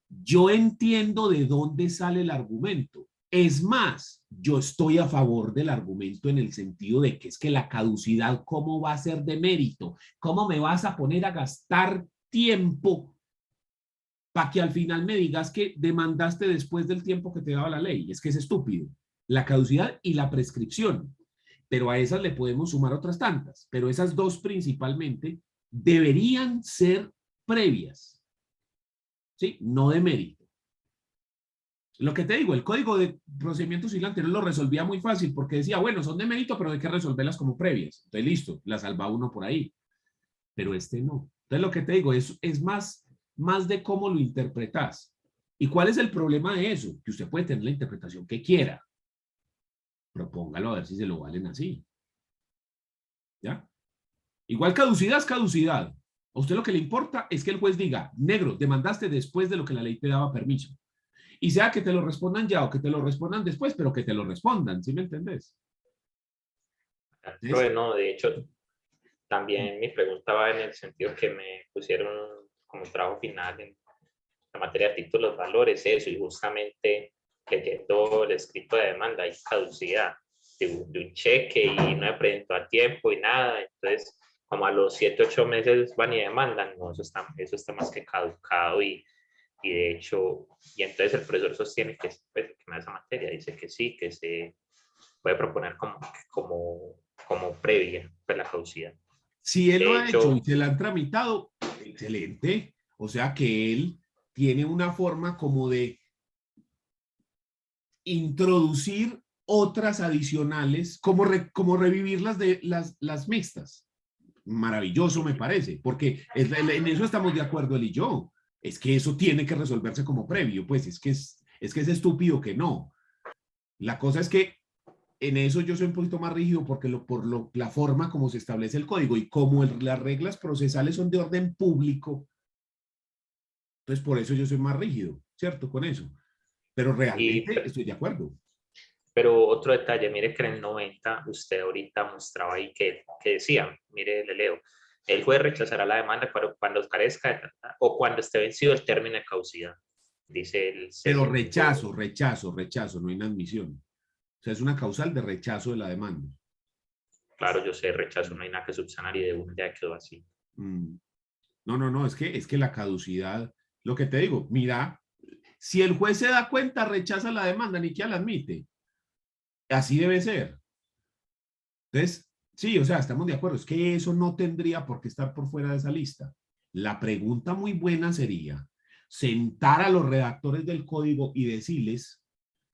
Yo entiendo de dónde sale el argumento. Es más, yo estoy a favor del argumento en el sentido de que es que la caducidad, ¿cómo va a ser de mérito? ¿Cómo me vas a poner a gastar tiempo para que al final me digas que demandaste después del tiempo que te daba la ley. Es que es estúpido. La caducidad y la prescripción. Pero a esas le podemos sumar otras tantas. Pero esas dos principalmente deberían ser previas. ¿Sí? No de mérito. Lo que te digo, el Código de Procedimiento Civil anterior lo resolvía muy fácil porque decía, bueno, son de mérito, pero hay que resolverlas como previas. Entonces, listo, la salva uno por ahí. Pero este no. Entonces, lo que te digo es más de cómo lo interpretas. ¿Y cuál es el problema de eso? Que usted puede tener la interpretación que quiera. Propóngalo a ver si se lo valen así. ¿Ya? Igual caducidad es caducidad. A usted lo que le importa es que el juez diga, negro, demandaste después de lo que la ley te daba permiso. Y sea que te lo respondan ya o que te lo respondan después, pero que te lo respondan, ¿sí me entendés? Bueno, de hecho, también mi pregunta va en el sentido que me pusieron como trabajo final en la materia de títulos valores, eso, y justamente leyendo el escrito de demanda hay caducidad de un cheque y no me presentó a tiempo y nada, entonces como a los 7, 8 meses van y demandan, no, eso está más que caducado y de hecho, y entonces el profesor sostiene que, pues, que en esa materia dice que sí, que se puede proponer como previa pues, la caducidad. Si él lo De ha hecho y hecho, se la han tramitado, excelente. O sea que él tiene una forma como de introducir otras adicionales, como revivir las mixtas. Maravilloso me parece, porque en eso estamos de acuerdo él y yo. Es que eso tiene que resolverse como previo, pues es que es estúpido que no. La cosa es que en eso yo soy un poquito más rígido porque la forma como se establece el código y como las reglas procesales son de orden público, entonces por eso yo soy más rígido, ¿cierto? Con eso. Pero realmente estoy de acuerdo. pero otro detalle, mire que en el 90 usted ahorita mostraba ahí que decía, mire, le leo, el juez rechazará la demanda cuando carezca o cuando esté vencido el término de caducidad, dice el Pero segundo. rechazo, no inadmisión. O sea, es una causal de rechazo de la demanda. Claro, yo sé, rechazo, no hay nada que subsanar y de un ya quedó así. Mm. No, es que la caducidad, lo que te digo, mira, si el juez se da cuenta, rechaza la demanda, ni que la admite. Así debe ser. Entonces, sí, o sea, estamos de acuerdo, es que eso no tendría por qué estar por fuera de esa lista. La pregunta muy buena sería sentar a los redactores del código y decirles,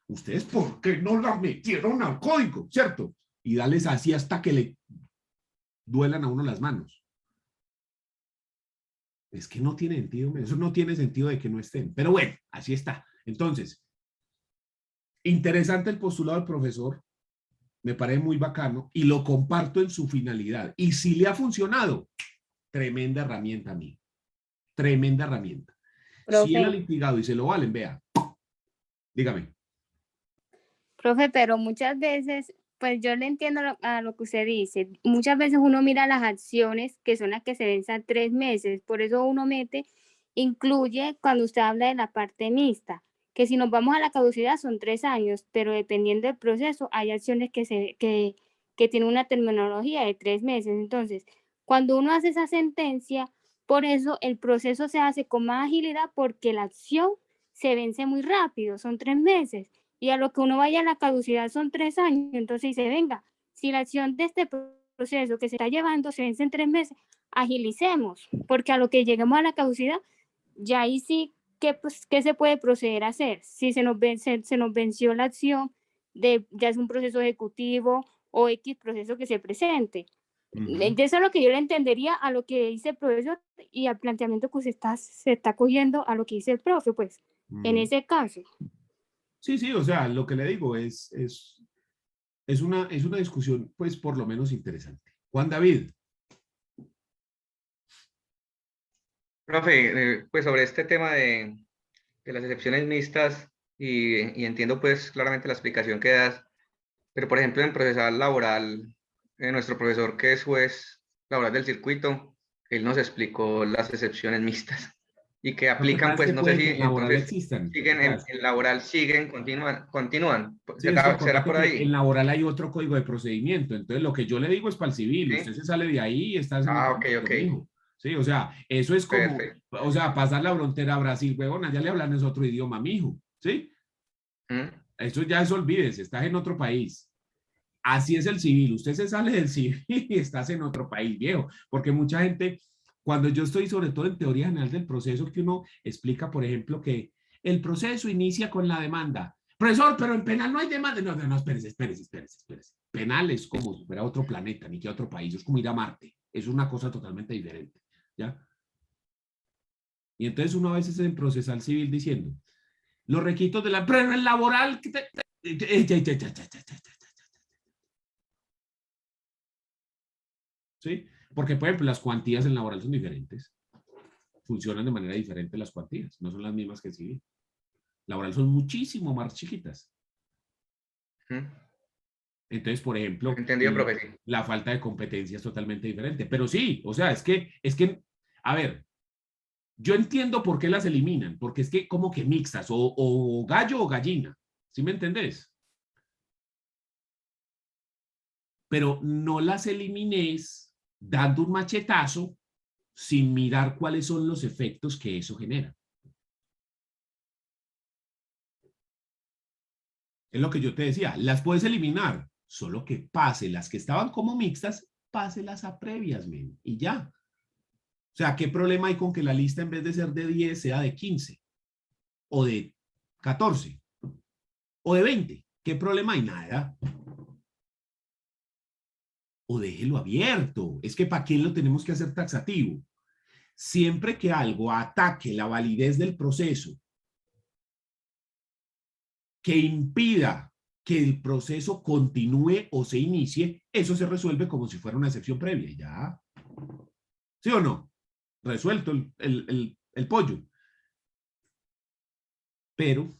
¿ustedes por qué no la metieron al código? ¿Cierto? Y darles así hasta que le duelan a uno las manos. Es que no tiene sentido, eso no tiene sentido de que no estén. Pero bueno, así está. Entonces, interesante el postulado del profesor, me parece muy bacano y lo comparto en su finalidad. Y si le ha funcionado, tremenda herramienta a mí. Tremenda herramienta. Si él ha Profe, litigado y se lo valen, vea. Dígame. profe, pero muchas veces, pues yo le entiendo a lo que usted dice. Muchas veces uno mira las acciones que son las que se vencen 3 meses. Por eso uno incluye cuando usted habla de la parte mixta, que si nos vamos a la caducidad son 3 años, pero dependiendo del proceso, hay acciones que tienen una terminología de 3 meses. Entonces, cuando uno hace esa sentencia, por eso el proceso se hace con más agilidad porque la acción se vence muy rápido, son 3 meses. Y a lo que uno vaya a la caducidad son 3 años. Entonces dice, venga, si la acción de este proceso que se está llevando se vence en 3 meses, agilicemos, porque a lo que lleguemos a la caducidad, ya ahí sí, ¿qué se puede proceder a hacer? Si se nos venció la acción de ya es un proceso ejecutivo o X proceso que se presente. Eso es lo que yo le entendería a lo que dice el profesor y al planteamiento que se está cogiendo a lo que dice el profe, pues, en ese caso. Sí, o sea, lo que le digo es una discusión, pues, por lo menos interesante. Juan David. Profe, pues sobre este tema de las excepciones mixtas y entiendo pues claramente la explicación que das, pero por ejemplo en procesal laboral, nuestro profesor que es juez laboral del circuito, él nos explicó las excepciones mixtas y que Lo que pasa aplican es pues que no sé puede si que en laboral entonces existan. siguen O sea, en laboral, siguen, continúan, sí, es que será acuérdate por que en ahí. laboral hay otro código de procedimiento. Entonces, lo que yo le digo es para el civil. Usted ¿Sí? se sale de ahí y está haciendo Ah, otra ok, cosa, ok. mijo. ¿sí? O sea, eso es como, Perfecto. o sea, pasar la frontera a Brasil, huevona, ya le hablan es otro idioma, mijo, ¿sí? Eso ya es, olvídese, estás en otro país. Así es el civil, usted se sale del civil y estás en otro país, viejo, porque mucha gente, cuando yo estoy sobre todo en teoría general del proceso, que uno explica, por ejemplo, que el proceso inicia con la demanda. Profesor, pero en penal no hay demanda. No, no, no, espérese. Penal es como si fuera otro planeta, ni que otro país, es como ir a Marte, es una cosa totalmente diferente, ¿ya? Y entonces uno a veces en procesal civil diciendo, los requisitos de la prueba laboral, ¿sí? Porque, por ejemplo, las cuantías en laboral son diferentes. Funcionan de manera diferente las cuantías. No son las mismas que en civil. Laboral son muchísimo más chiquitas. Entonces, por ejemplo, Entendido, profe. Sí. la falta de competencia es totalmente diferente. Pero sí, o sea, es que, a ver, yo entiendo por qué las eliminan. Porque es que como que mixtas, o gallo o gallina. ¿Sí me entendés? Pero no las elimines dando un machetazo sin mirar cuáles son los efectos que eso genera. Es lo que yo te decía, las puedes eliminar, solo que pase las que estaban como mixtas, páselas a previas, men, y ya. O sea, ¿qué problema hay con que la lista en vez de ser de 10 sea de 15? O de 14? ¿O de 20? ¿Qué problema hay? Nada. O déjelo abierto. Es que ¿para qué lo tenemos que hacer taxativo? Siempre que algo ataque la validez del proceso, que impida que el proceso continúe o se inicie, eso se resuelve como si fuera una excepción previa. ¿Ya? ¿Sí o no? Resuelto el pollo. Pero,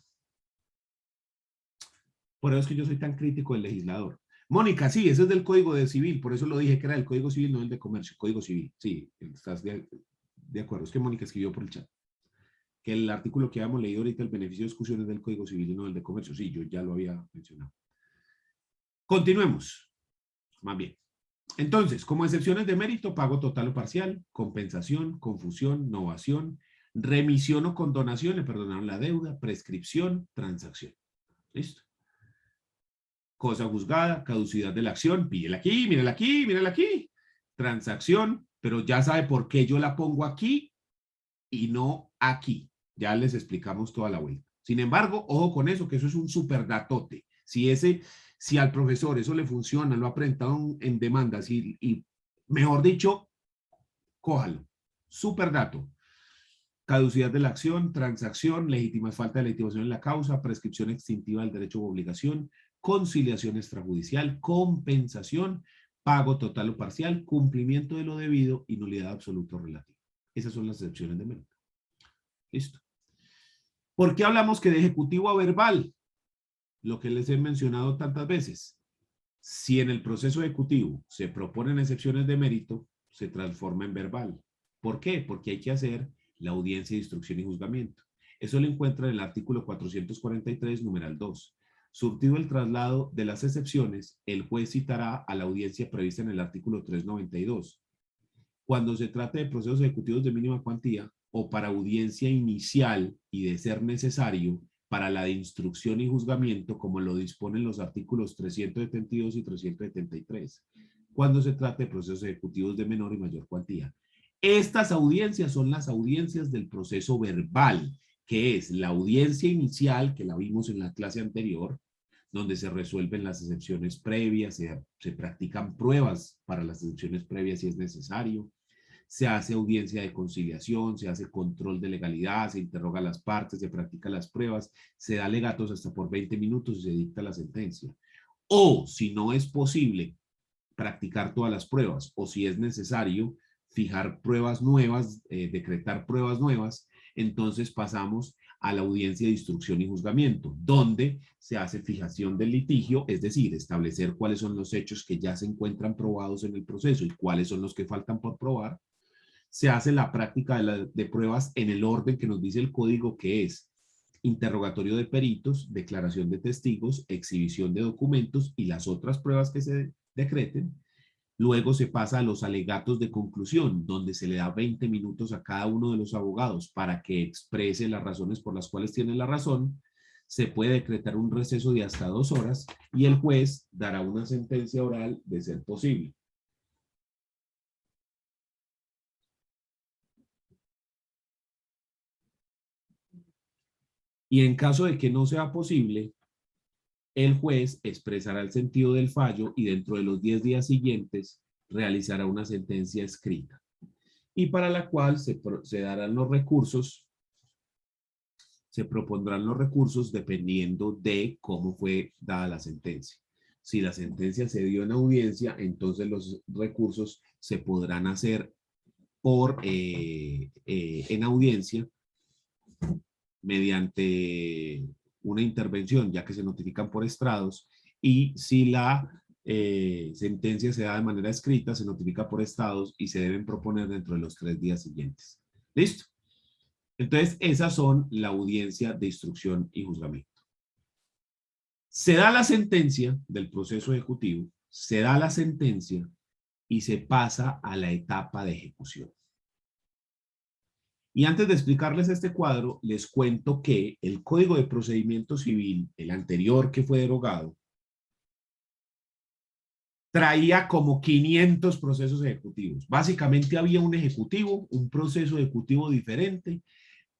por eso es que yo soy tan crítico del legislador. Mónica, sí, eso es del Código de Civil, por eso lo dije que era del Código Civil, no el de Comercio, Código Civil. Sí, estás de acuerdo. Es que Mónica escribió por el chat que el artículo que habíamos leído ahorita, el beneficio de discusión, es del Código Civil y no del de Comercio. Sí, yo ya lo había mencionado. Continuemos. Más bien. Entonces, como excepciones de mérito, pago total o parcial, compensación, confusión, novación, remisión o condonación, le perdonaron la deuda, prescripción, transacción. ¿Listo? Cosa juzgada, caducidad de la acción, pídela aquí, mírala aquí, mírala aquí. Transacción, pero ya sabe por qué yo la pongo aquí y no aquí. Ya les explicamos toda la vuelta. Sin embargo, ojo con eso, que eso es un super datote. Si al profesor eso le funciona, lo ha presentado en demandas y mejor dicho, cójalo. Super dato. Caducidad de la acción, transacción, falta de legitimación en la causa, prescripción extintiva del derecho o obligación, conciliación extrajudicial, compensación, pago total o parcial, cumplimiento de lo debido y nulidad absoluta o relativa. Esas son las excepciones de mérito. Listo. ¿Por qué hablamos que de ejecutivo a verbal? Lo que les he mencionado tantas veces. Si en el proceso ejecutivo se proponen excepciones de mérito, se transforma en verbal. ¿Por qué? Porque hay que hacer la audiencia de instrucción y juzgamiento. Eso lo encuentra en el artículo 443, numeral 2. Surtido el traslado de las excepciones, el juez citará a la audiencia prevista en el artículo 392. Cuando se trate de procesos ejecutivos de mínima cuantía o para audiencia inicial y de ser necesario, para la de instrucción y juzgamiento, como lo disponen los artículos 372 y 373, cuando se trate de procesos ejecutivos de menor y mayor cuantía. Estas audiencias son las audiencias del proceso verbal, que es la audiencia inicial, que la vimos en la clase anterior, donde se resuelven las excepciones previas, se practican pruebas para las excepciones previas si es necesario, se hace audiencia de conciliación, se hace control de legalidad, se interroga a las partes, se practican las pruebas, se da alegatos hasta por 20 minutos y se dicta la sentencia. O si no es posible practicar todas las pruebas, o si es necesario fijar pruebas nuevas, decretar pruebas nuevas, entonces pasamos a la audiencia de instrucción y juzgamiento, donde se hace fijación del litigio, es decir, establecer cuáles son los hechos que ya se encuentran probados en el proceso y cuáles son los que faltan por probar. Se hace la práctica de pruebas en el orden que nos dice el código, que es interrogatorio de peritos, declaración de testigos, exhibición de documentos y las otras pruebas que se decreten. Luego se pasa a los alegatos de conclusión, donde se le da 20 minutos a cada uno de los abogados para que exprese las razones por las cuales tienen la razón. Se puede decretar un receso de hasta 2 horas y el juez dará una sentencia oral de ser posible. Y en caso de que no sea posible, el juez expresará el sentido del fallo y dentro de los 10 días siguientes realizará una sentencia escrita y para la cual se darán los recursos, se propondrán los recursos dependiendo de cómo fue dada la sentencia. Si la sentencia se dio en audiencia, entonces los recursos se podrán hacer en audiencia mediante una intervención, ya que se notifican por estrados, y si la sentencia se da de manera escrita, se notifica por estados y se deben proponer dentro de los 3 días siguientes. ¿Listo? Entonces, esas son la audiencia de instrucción y juzgamiento. Se da la sentencia del proceso ejecutivo, se da la sentencia y se pasa a la etapa de ejecución. Y antes de explicarles este cuadro, les cuento que el Código de Procedimiento Civil, el anterior que fue derogado, traía como 500 procesos ejecutivos. Básicamente había un ejecutivo, un proceso ejecutivo diferente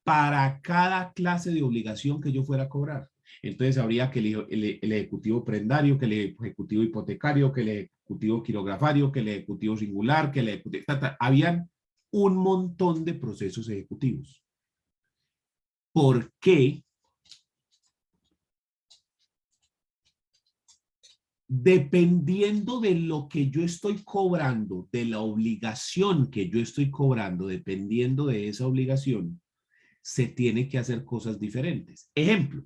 para cada clase de obligación que yo fuera a cobrar. Entonces habría que el ejecutivo prendario, que el ejecutivo hipotecario, que el ejecutivo quirografario, que el ejecutivo singular, que el ejecutivo... Habían un montón de procesos ejecutivos. ¿Por qué? Dependiendo de lo que yo estoy cobrando, de la obligación que yo estoy cobrando, dependiendo de esa obligación, se tiene que hacer cosas diferentes. Ejemplo,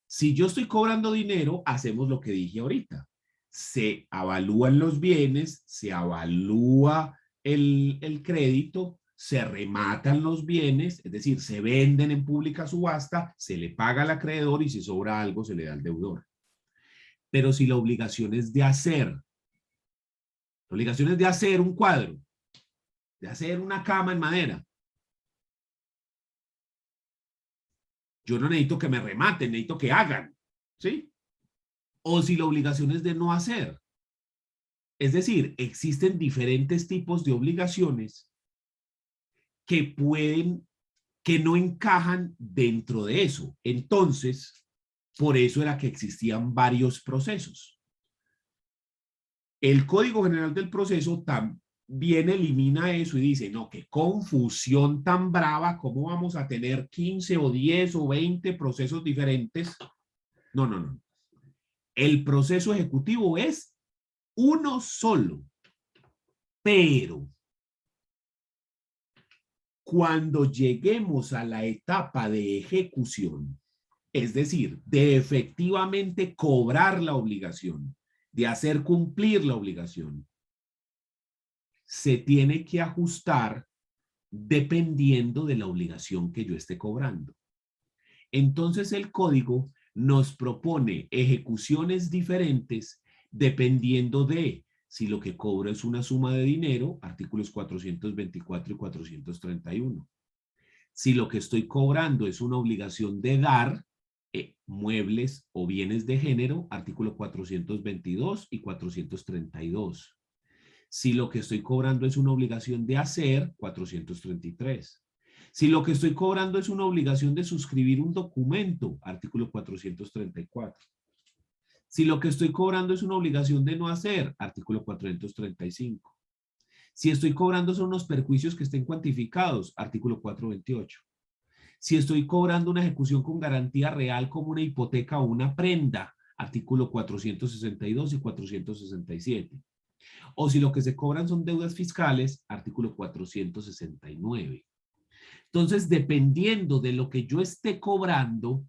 si yo estoy cobrando dinero, hacemos lo que dije ahorita. Se evalúan los bienes, se evalúa el crédito, se rematan los bienes, es decir, se venden en pública subasta, se le paga al acreedor y si sobra algo se le da al deudor. Pero si la obligación es de hacer, la obligación es de hacer un cuadro, de hacer una cama en madera, yo no necesito que me rematen, necesito que hagan, ¿sí? O si la obligación es de no hacer. Es decir, existen diferentes tipos de obligaciones que no encajan dentro de eso. Entonces, por eso era que existían varios procesos. El Código General del Proceso también elimina eso y dice, no, qué confusión tan brava, ¿cómo vamos a tener 15 o 10 o 20 procesos diferentes? No, no, no. El proceso ejecutivo es uno solo, pero cuando lleguemos a la etapa de ejecución, es decir, de efectivamente cobrar la obligación, de hacer cumplir la obligación, se tiene que ajustar dependiendo de la obligación que yo esté cobrando. Entonces el código nos propone ejecuciones diferentes dependiendo de si lo que cobro es una suma de dinero, artículos 424 y 431. Si lo que estoy cobrando es una obligación de dar muebles o bienes de género, artículo 422 y 432. Si lo que estoy cobrando es una obligación de hacer, 433. Si lo que estoy cobrando es una obligación de suscribir un documento, artículo 434. Si lo que estoy cobrando es una obligación de no hacer, artículo 435. Si estoy cobrando son unos perjuicios que estén cuantificados, artículo 428. Si estoy cobrando una ejecución con garantía real como una hipoteca o una prenda, artículo 462 y 467. O si lo que se cobran son deudas fiscales, artículo 469. Entonces, dependiendo de lo que yo esté cobrando,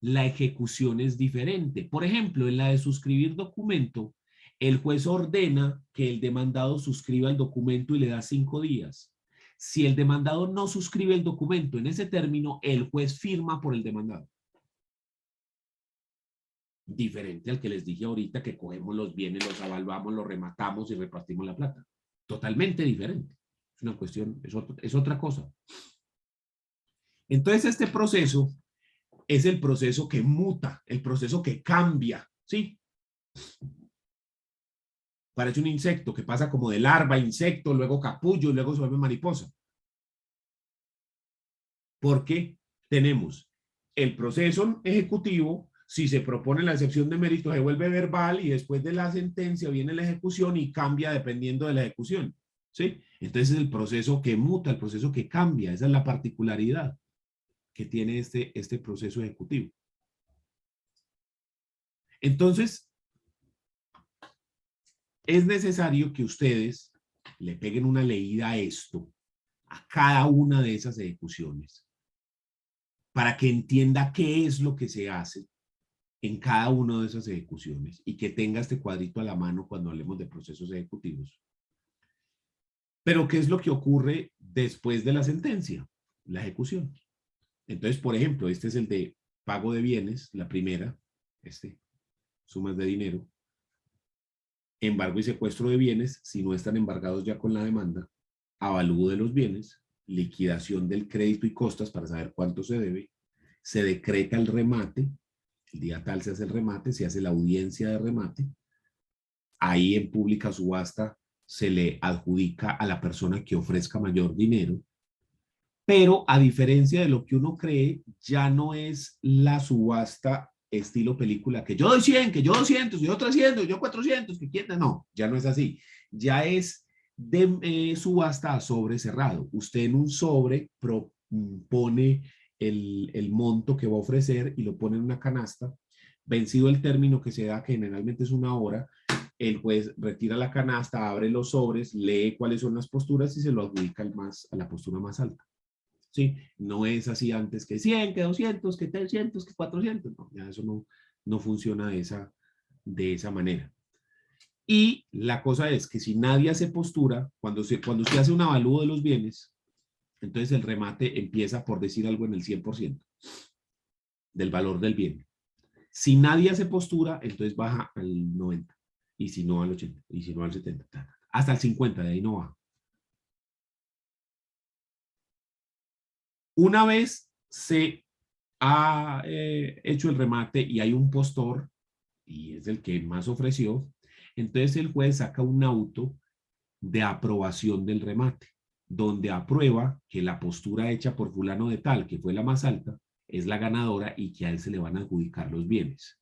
la ejecución es diferente. Por ejemplo, en la de suscribir documento, el juez ordena que el demandado suscriba el documento y le da 5 días. Si el demandado no suscribe el documento en ese término, el juez firma por el demandado. Diferente al que les dije ahorita, que cogemos los bienes, los evaluamos, los rematamos y repartimos la plata. Totalmente diferente. Es una cuestión, es otra cosa. Entonces, este proceso es el proceso que muta, el proceso que cambia, ¿sí? Parece un insecto que pasa como de larva, insecto, luego capullo y luego se vuelve mariposa. Porque tenemos el proceso ejecutivo, si se propone la excepción de mérito se vuelve verbal y después de la sentencia viene la ejecución y cambia dependiendo de la ejecución, ¿sí? Entonces es el proceso que muta, el proceso que cambia, esa es la particularidad que tiene este proceso ejecutivo. Entonces, es necesario que ustedes le peguen una leída a esto, a cada una de esas ejecuciones, para que entienda qué es lo que se hace en cada una de esas ejecuciones y que tenga este cuadrito a la mano cuando hablemos de procesos ejecutivos. Pero ¿qué es lo que ocurre después de la sentencia? La ejecución. Entonces, por ejemplo, este es el de pago de bienes, la primera, sumas de dinero, embargo y secuestro de bienes, si no están embargados ya con la demanda, avalúo de los bienes, liquidación del crédito y costas para saber cuánto se debe, se decreta el remate, el día tal se hace el remate, se hace la audiencia de remate, ahí en pública subasta se le adjudica a la persona que ofrezca mayor dinero, pero a diferencia de lo que uno cree, ya no es la subasta estilo película, que yo doy 100, que yo 200, yo 300, yo 400, que quién, no, ya no es así. Ya es de subasta a sobre cerrado. Usted en un sobre pone el monto que va a ofrecer y lo pone en una canasta. Vencido el término que se da, que generalmente es 1 hora, el juez retira la canasta, abre los sobres, lee cuáles son las posturas y se lo adjudica a la postura más alta. ¿Sí? No es así antes que 100, que 200, que 300, que 400. No, ya eso no funciona de esa manera. Y la cosa es que si nadie hace postura, cuando usted hace un avalúo de los bienes, entonces el remate empieza por decir algo en el 100% del valor del bien. Si nadie hace postura, entonces baja al 90. Y si no al 80. Y si no al 70. Hasta el 50, de ahí no baja. Una vez se ha hecho el remate y hay un postor, y es el que más ofreció, entonces el juez saca un auto de aprobación del remate, donde aprueba que la postura hecha por fulano de tal, que fue la más alta, es la ganadora y que a él se le van a adjudicar los bienes.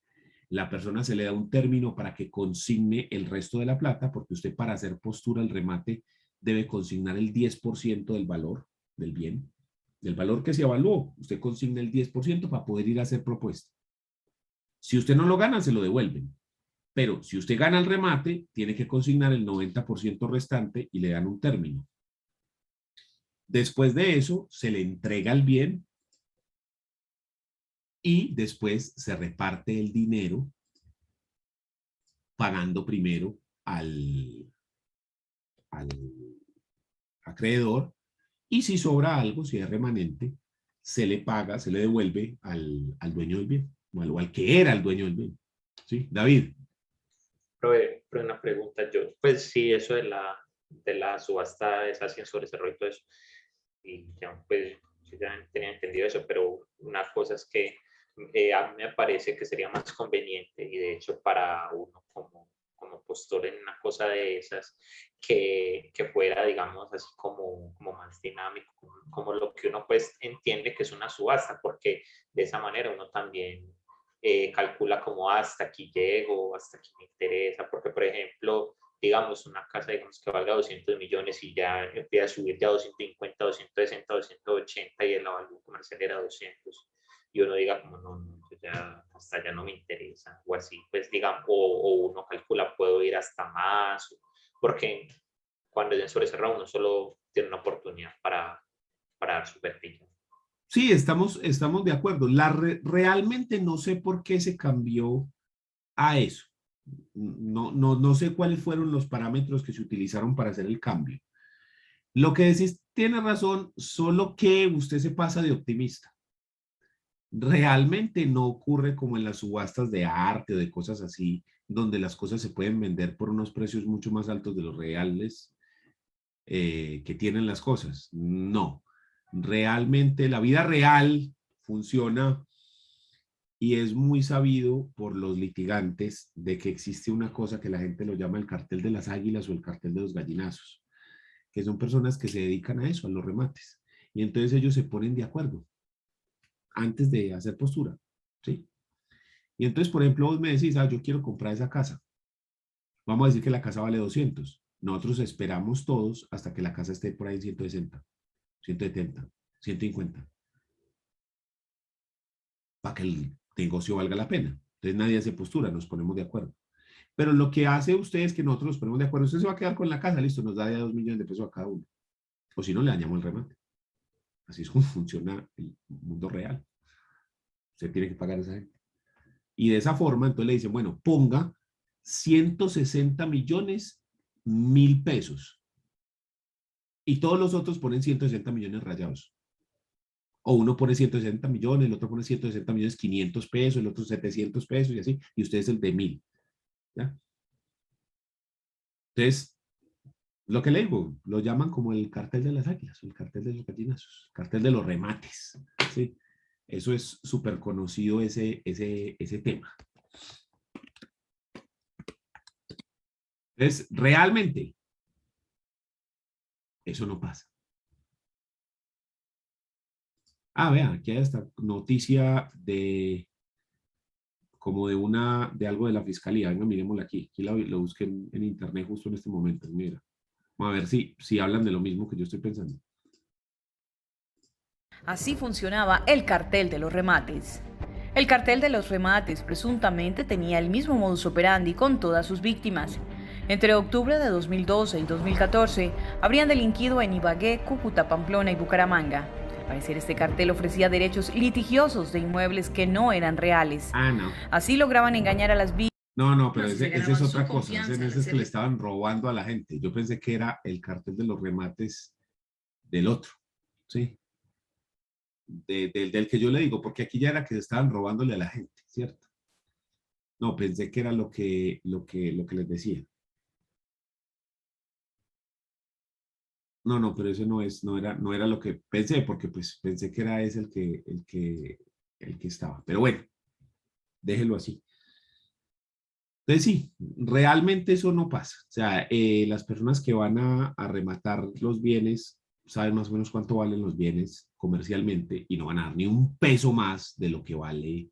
La persona se le da un término para que consigne el resto de la plata, porque usted para hacer postura al remate debe consignar el 10% del valor del bien. Del valor que se evaluó, usted consigna el 10% para poder ir a hacer propuesta. Si usted no lo gana, se lo devuelven. Pero si usted gana el remate, tiene que consignar el 90% restante y le dan un término. Después de eso, se le entrega el bien y después se reparte el dinero pagando primero al acreedor. Y si sobra algo, si es remanente, se le paga, se le devuelve al dueño del bien, o al que era el dueño del bien. ¿Sí? David. Pero una pregunta, yo, pues sí, eso de la subasta es así sobre cerro y todo eso, y ya, pues, yo ya tenía entendido eso, pero una cosa es que a mí me parece que sería más conveniente, y de hecho para uno como postor en una cosa de esas, que fuera, digamos, así como más dinámico, como lo que uno pues entiende que es una subasta, porque de esa manera uno también calcula como hasta aquí llego, hasta aquí me interesa, porque por ejemplo, digamos, una casa digamos que valga 200 millones y ya empieza a subir ya a 250, 260, 280 y el avalúo comercial era 200 y uno diga como no, ya hasta allá no me interesa o así, pues digamos, o uno calcula puedo ir hasta más, porque cuando es en sobrecerrado uno solo tiene una oportunidad para dar su perfil. Sí, estamos de acuerdo. Realmente no sé por qué se cambió a eso. No sé cuáles fueron los parámetros que se utilizaron para hacer el cambio. Lo que decís tiene razón, solo que usted se pasa de optimista. Realmente no ocurre como en las subastas de arte o de cosas así, donde las cosas se pueden vender por unos precios mucho más altos de los reales que tienen las cosas. No, realmente la vida real funciona y es muy sabido por los litigantes de que existe una cosa que la gente lo llama el cartel de las águilas o el cartel de los gallinazos, que son personas que se dedican a eso, a los remates. Y entonces ellos se ponen de acuerdo antes de hacer postura, ¿sí? Y entonces, por ejemplo, vos me decís, yo quiero comprar esa casa. Vamos a decir que la casa vale 200. Nosotros esperamos todos hasta que la casa esté por ahí en 160, 170, 150, para que el negocio valga la pena. Entonces nadie hace postura, nos ponemos de acuerdo. Pero lo que hace usted es que nosotros nos ponemos de acuerdo. Usted se va a quedar con la casa, listo, nos da ya 2 millones de pesos a cada uno. O si no, le dañamos el remate. Así es como funciona el mundo real. Usted tiene que pagar a esa gente. Y de esa forma, entonces le dicen, bueno, ponga 160 millones, 1.000 pesos. Y todos los otros ponen 160 millones rayados. O uno pone 160 millones, el otro pone 160 millones, 500 pesos, el otro 700 pesos y así. Y usted es el de 1.000. ¿Ya? Entonces, lo que le digo, lo llaman como el cartel de las águilas, el cartel de los gallinazos, el cartel de los remates. ¿Sí? Eso es súper conocido ese tema. Entonces, realmente, eso no pasa. Vea, aquí hay esta noticia de como de algo de la fiscalía. Venga, miremosla aquí. Aquí lo busqué en internet justo en este momento. Mira. Vamos a ver si hablan de lo mismo que yo estoy pensando. Así funcionaba el cartel de los remates. El cartel de los remates presuntamente tenía el mismo modus operandi con todas sus víctimas. Entre octubre de 2012 y 2014 habrían delinquido en Ibagué, Cúcuta, Pamplona y Bucaramanga. Al parecer este cartel ofrecía derechos litigiosos de inmuebles que no eran reales. No. Así lograban engañar a las víctimas. No, pero ese es otra cosa. Ese es que le estaban robando a la gente. Yo pensé que era el cartel de los remates del otro, ¿sí? Del que yo le digo, porque aquí ya era que estaban robándole a la gente, ¿cierto? No, pensé que era lo que les decía. No, pero eso no era lo que pensé, porque pues pensé que era ese el que estaba. Pero bueno, déjelo así. Entonces sí, realmente eso no pasa. O sea, las personas que van a rematar los bienes saben más o menos cuánto valen los bienes comercialmente y no van a dar ni un peso más de lo que vale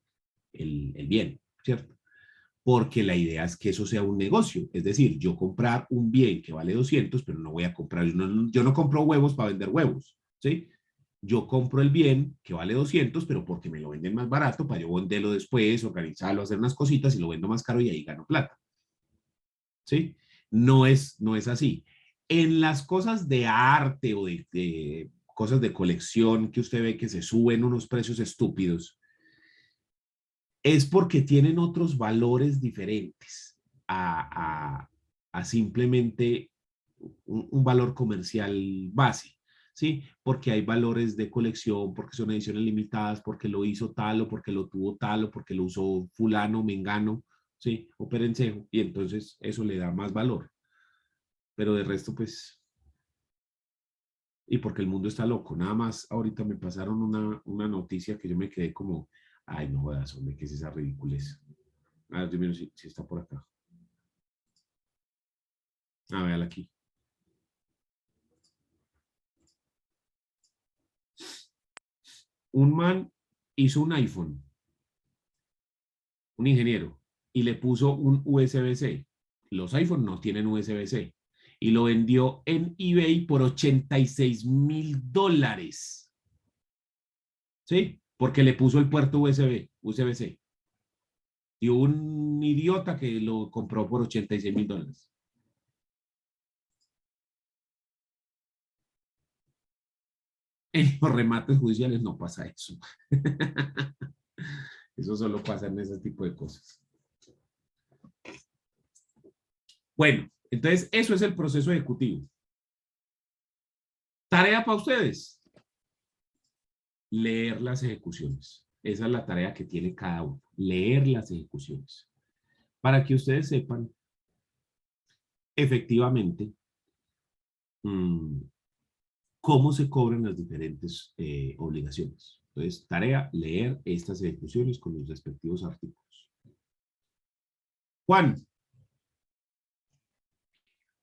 el bien, ¿cierto? Porque la idea es que eso sea un negocio. Es decir, yo comprar un bien que vale 200, pero no voy a comprar, yo no compro huevos para vender huevos, ¿sí? Yo compro el bien que vale 200, pero porque me lo venden más barato para yo venderlo después, organizarlo, hacer unas cositas y lo vendo más caro y ahí gano plata. ¿Sí? No es así. En las cosas de arte o de cosas de colección que usted ve que se suben unos precios estúpidos, es porque tienen otros valores diferentes a simplemente un valor comercial base, ¿sí? Porque hay valores de colección, porque son ediciones limitadas, porque lo hizo tal o porque lo tuvo tal o porque lo usó fulano, mengano, ¿sí? O perencejo, y entonces eso le da más valor. Pero de resto, pues, y porque el mundo está loco. Nada más ahorita me pasaron una noticia que yo me quedé como, ay, no jodas, hombre, ¿qué es esa ridiculez? A ver, dime si está por acá. Véala aquí. Un man hizo un iPhone, un ingeniero, y le puso un USB-C. Los iPhone no tienen USB-C. Y lo vendió en eBay por $86,000. ¿Sí? Porque le puso el puerto USB-C. Y un idiota que lo compró por $86,000. En los remates judiciales no pasa eso. Eso solo pasa en ese tipo de cosas. Bueno, entonces eso es el proceso ejecutivo. Tarea para ustedes. Leer las ejecuciones. Esa es la tarea que tiene cada uno, leer las ejecuciones. Para que ustedes sepan, efectivamente, cómo se cobran las diferentes obligaciones. Entonces, tarea, leer estas ejecuciones con los respectivos artículos. Juan.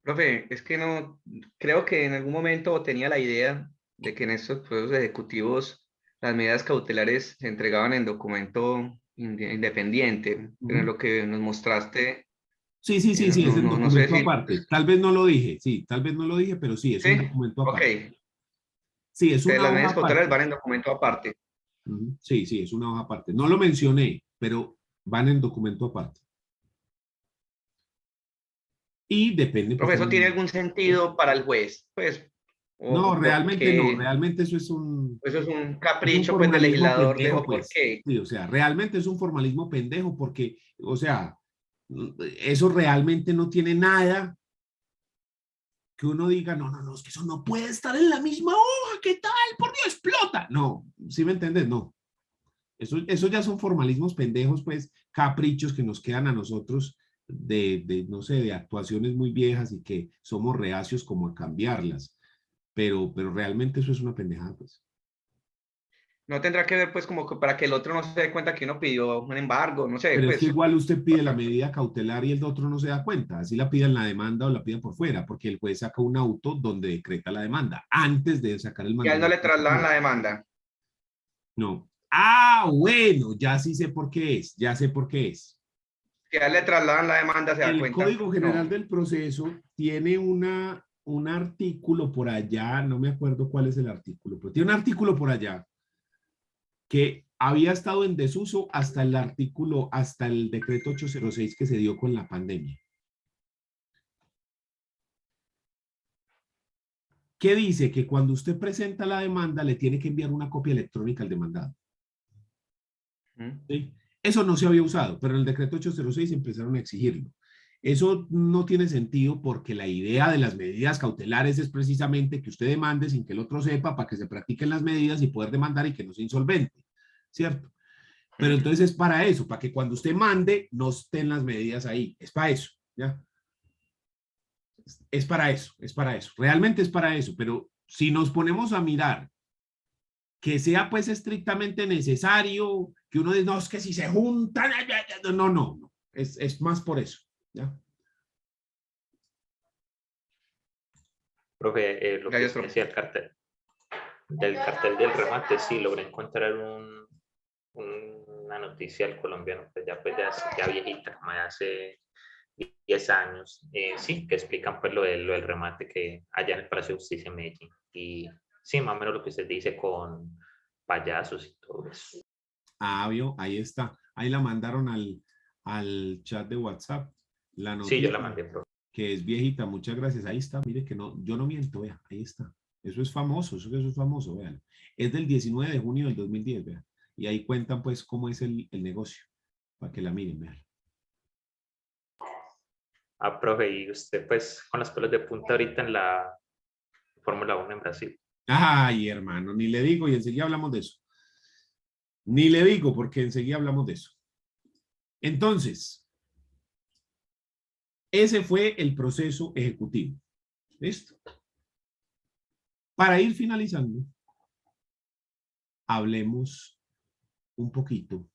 Profe, es que no, creo que en algún momento tenía la idea de que en estos procesos ejecutivos las medidas cautelares se entregaban en documento independiente, pero en lo que nos mostraste. Sí, es el documento sé si, aparte. pues, Tal vez no lo dije, sí, tal vez no lo dije, pero sí, es un documento aparte. Ok. Sí, es una Las hoja medidas cautelares aparte. van en documento aparte. Sí, es una hoja aparte. No lo mencioné, pero van en documento aparte. Y depende. Profe, Pues, ¿eso tiene algún sentido para el juez? Pues, no, o realmente no. porque Realmente eso es un capricho pues, del formalismo legislador de pendejo, o por pues. qué. Sí, o sea, realmente es un formalismo pendejo porque, o sea, eso realmente no tiene nada que uno diga, no, es que eso no puede estar en la misma hoja, ¿qué tal? Por Dios, explota. No, ¿sí me entiendes? No. Eso ya son formalismos pendejos, pues, caprichos que nos quedan a nosotros no sé, de actuaciones muy viejas y que somos reacios como a cambiarlas. Pero realmente eso es una pendejada, pues. No tendrá que ver, pues, como que para que el otro no se dé cuenta que uno pidió un embargo, no sé, Pero es que pues. igual usted pide la medida cautelar y el otro no se da cuenta. Así la pida en la demanda o la pida por fuera, porque el juez saca un auto donde decreta la demanda antes de sacar el Y a él no mandamiento. le trasladan la demanda. No. Ah, bueno, ya sí sé por qué es. Ya sé por qué es. Si a él le trasladan la demanda, se da El cuenta. Código General No. del Proceso tiene un artículo por allá, no me acuerdo cuál es el artículo, pero tiene un artículo por allá que había estado en desuso hasta el decreto 806 que se dio con la pandemia. ¿Qué dice? Que cuando usted presenta la demanda le tiene que enviar una copia electrónica al demandado. ¿Sí? Eso no se había usado, pero en el decreto 806 empezaron a exigirlo. Eso no tiene sentido porque la idea de las medidas cautelares es precisamente que usted demande sin que el otro sepa para que se practiquen las medidas y poder demandar y que no sea insolvente, ¿cierto? Pero entonces es para eso, para que cuando usted mande no estén las medidas ahí. Es para eso, ¿ya? Es para eso, realmente es para eso, pero si nos ponemos a mirar que sea pues estrictamente necesario, que uno dice, no, es que si se juntan, no, es más por eso, ¿ya? Profe, lo que Gracias, usted decía del cartel del remate, sí, logré encontrar una noticia del colombiano, pues ya viejita, como de hace 10 años, sí, que explican pues lo del remate que allá en el Palacio de Justicia en Medellín. Y sí, más o menos lo que usted dice con payasos y todo eso. Ah, vio, ahí está. Ahí la mandaron al chat de WhatsApp. La noticia, sí, yo la mandé, profe. Que es viejita, muchas gracias. Ahí está, mire que no, yo no miento, vea, ahí está. Eso es famoso, eso es famoso, vean. Es del 19 de junio del 2010, vean. Y ahí cuentan pues cómo es el negocio, para que la miren, vean. Ah, profe, y usted pues con las pelos de punta ahorita en la Fórmula 1 en Brasil. Ay, hermano, ni le digo y enseguida hablamos de eso. Ni le digo porque enseguida hablamos de eso. Entonces, ese fue el proceso ejecutivo. ¿Listo? Para ir finalizando, hablemos un poquito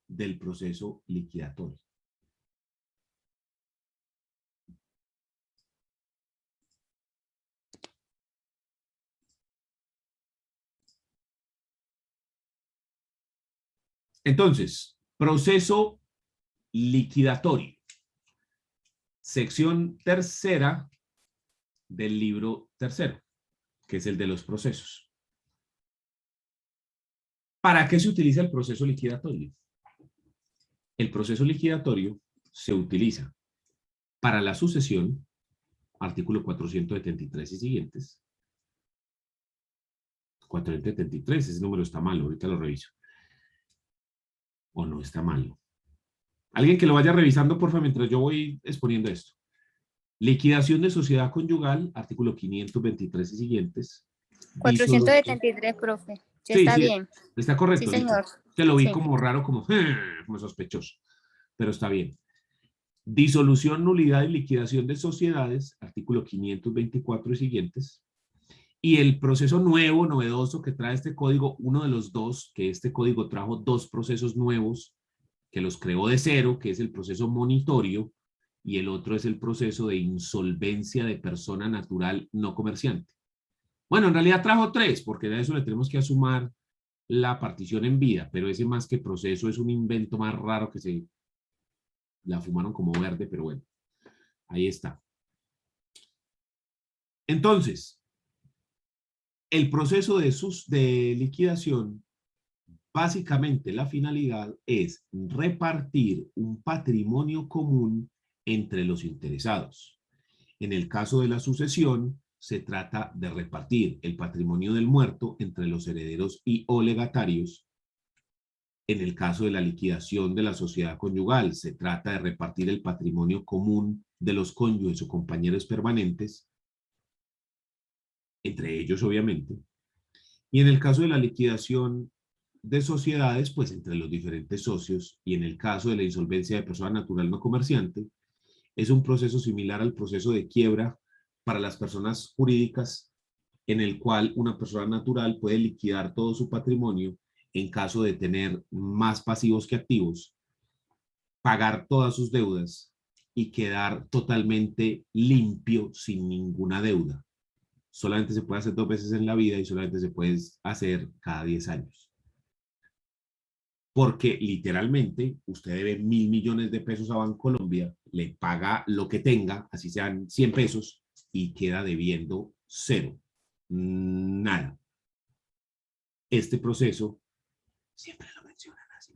del proceso liquidatorio. Entonces, proceso liquidatorio. Sección tercera del libro tercero, que es el de los procesos. ¿Para qué se utiliza el proceso liquidatorio? El proceso liquidatorio se utiliza para la sucesión, artículo 473 y siguientes. 473, ese número está malo, ahorita lo reviso. ¿O no está malo? Alguien que lo vaya revisando, por favor, mientras yo voy exponiendo esto. Liquidación de sociedad conyugal, artículo 523 y siguientes. 473, profe. Ya Sí, está sí, bien. está Sí, correcto, listo. señor. Que lo vi Sí. como raro, como sospechoso, pero está bien. Disolución, nulidad y liquidación de sociedades, artículo 524 y siguientes. Y el proceso nuevo, novedoso que trae este código, uno de los dos, que este código trajo dos procesos nuevos, que los creó de cero, que es el proceso monitorio, y el otro es el proceso de insolvencia de persona natural no comerciante. Bueno, en realidad trajo tres, porque de eso le tenemos que sumar la partición en vida, pero ese más que proceso es un invento más raro que se la fumaron como verde, pero bueno, ahí está. Entonces, el proceso de liquidación, básicamente la finalidad es repartir un patrimonio común entre los interesados. En el caso de la sucesión, se trata de repartir el patrimonio del muerto entre los herederos y o legatarios. En el caso de la liquidación de la sociedad conyugal, se trata de repartir el patrimonio común de los cónyuges o compañeros permanentes, entre ellos obviamente. Y en el caso de la liquidación de sociedades, pues entre los diferentes socios. Y en el caso de la insolvencia de persona natural no comerciante, es un proceso similar al proceso de quiebra para las personas jurídicas, en el cual una persona natural puede liquidar todo su patrimonio en caso de tener más pasivos que activos, pagar todas sus deudas y quedar totalmente limpio sin ninguna deuda. Solamente se puede hacer 2 veces en la vida y solamente se puede hacer cada 10 años. Porque literalmente usted debe 1.000 millones de pesos a Bancolombia, le paga lo que tenga, así sean 100 pesos, y queda debiendo cero. Nada. Este proceso siempre lo mencionan así.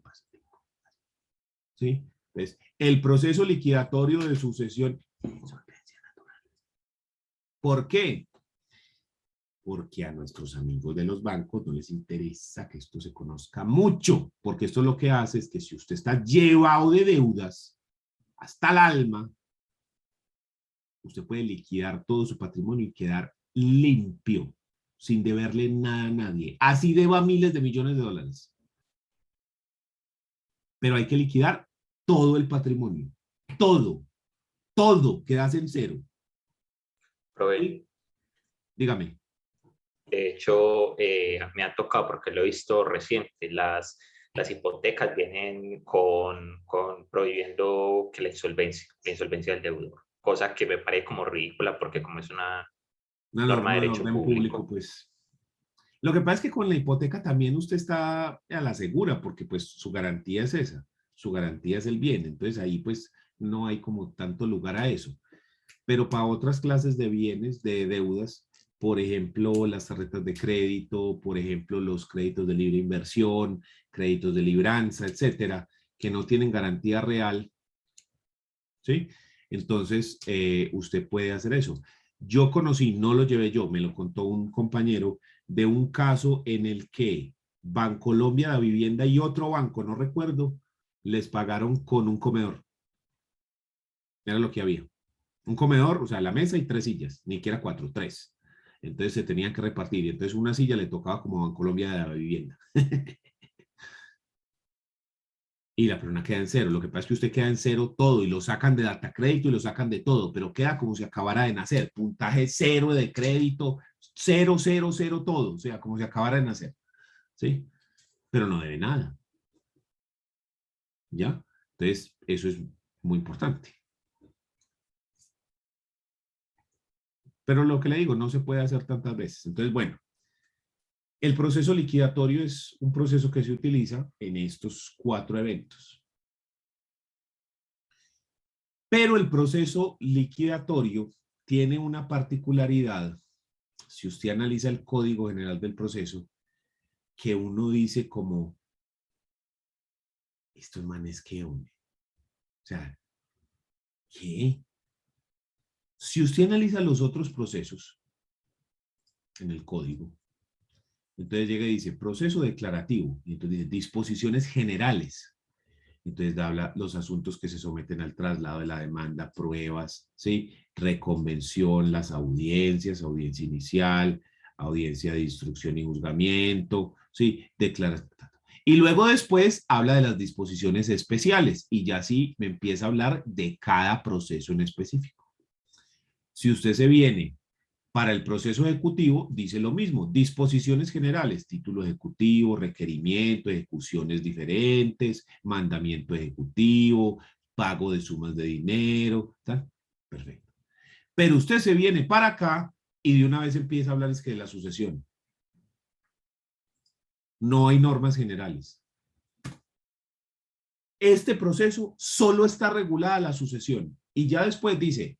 ¿Sí? Entonces, el proceso liquidatorio de sucesión y insolvencia natural. ¿Por qué? Porque a nuestros amigos de los bancos no les interesa que esto se conozca mucho, porque esto lo que hace es que si usted está llevado de deudas hasta el alma, usted puede liquidar todo su patrimonio y quedar limpio, sin deberle nada a nadie. Así deba miles de millones de dólares. Pero hay que liquidar todo el patrimonio. Todo quedas en cero. Profe, Dígame. de hecho, me ha tocado porque lo he visto reciente. Las hipotecas vienen con prohibiendo que la insolvencia del deudor, cosa que me parece como ridícula porque como es una norma de De derecho orden público, público. pues. Lo que pasa es que con la hipoteca también usted está a la segura, porque pues su garantía es esa, su garantía es el bien, entonces ahí pues no hay como tanto lugar a eso. Pero para otras clases de bienes, de deudas, por ejemplo, las tarjetas de crédito, por ejemplo, los créditos de libre inversión, créditos de libranza, etcétera, que no tienen garantía real, ¿sí? Entonces, usted puede hacer eso. Yo conocí, no lo llevé yo, me lo contó un compañero, de un caso en el que Bancolombia, La Vivienda y otro banco, no recuerdo, les pagaron con un comedor. Era lo que había. Un comedor, o sea, la mesa y 3 sillas, ni siquiera 4, 3. Entonces se tenían que repartir y entonces una silla le tocaba como Bancolombia de La Vivienda. Y la persona queda en cero. Lo que pasa es que usted queda en cero todo y lo sacan de data crédito y lo sacan de todo, pero queda como si acabara de nacer. Puntaje cero de crédito, cero, cero, cero todo. O sea, como si acabara de nacer. ¿Sí? Pero no debe nada. ¿Ya? Entonces, eso es muy importante. Pero lo que le digo, no se puede hacer tantas veces. Entonces, bueno, el proceso liquidatorio es un proceso que se utiliza en estos 4 eventos. Pero el proceso liquidatorio tiene una particularidad, si usted analiza el código general del proceso, que uno dice como, estos manes qué, hombre. O sea, ¿qué? Si usted analiza los otros procesos en el código, entonces llega y dice proceso declarativo, y entonces dice disposiciones generales. Entonces habla los asuntos que se someten al traslado de la demanda, pruebas, ¿sí? Reconvención, las audiencias, audiencia inicial, audiencia de instrucción y juzgamiento, Sí, declara. Y luego después habla de las disposiciones especiales y ya sí me empieza a hablar de cada proceso en específico. Si usted se viene para el proceso ejecutivo, dice lo mismo, disposiciones generales, título ejecutivo, requerimiento, ejecuciones diferentes, mandamiento ejecutivo, pago de sumas de dinero, ¿tal? Perfecto. Pero usted se viene para acá y de una vez empieza a hablar es que de la sucesión. No hay normas generales. Este proceso solo está regulada la sucesión. Y ya después dice,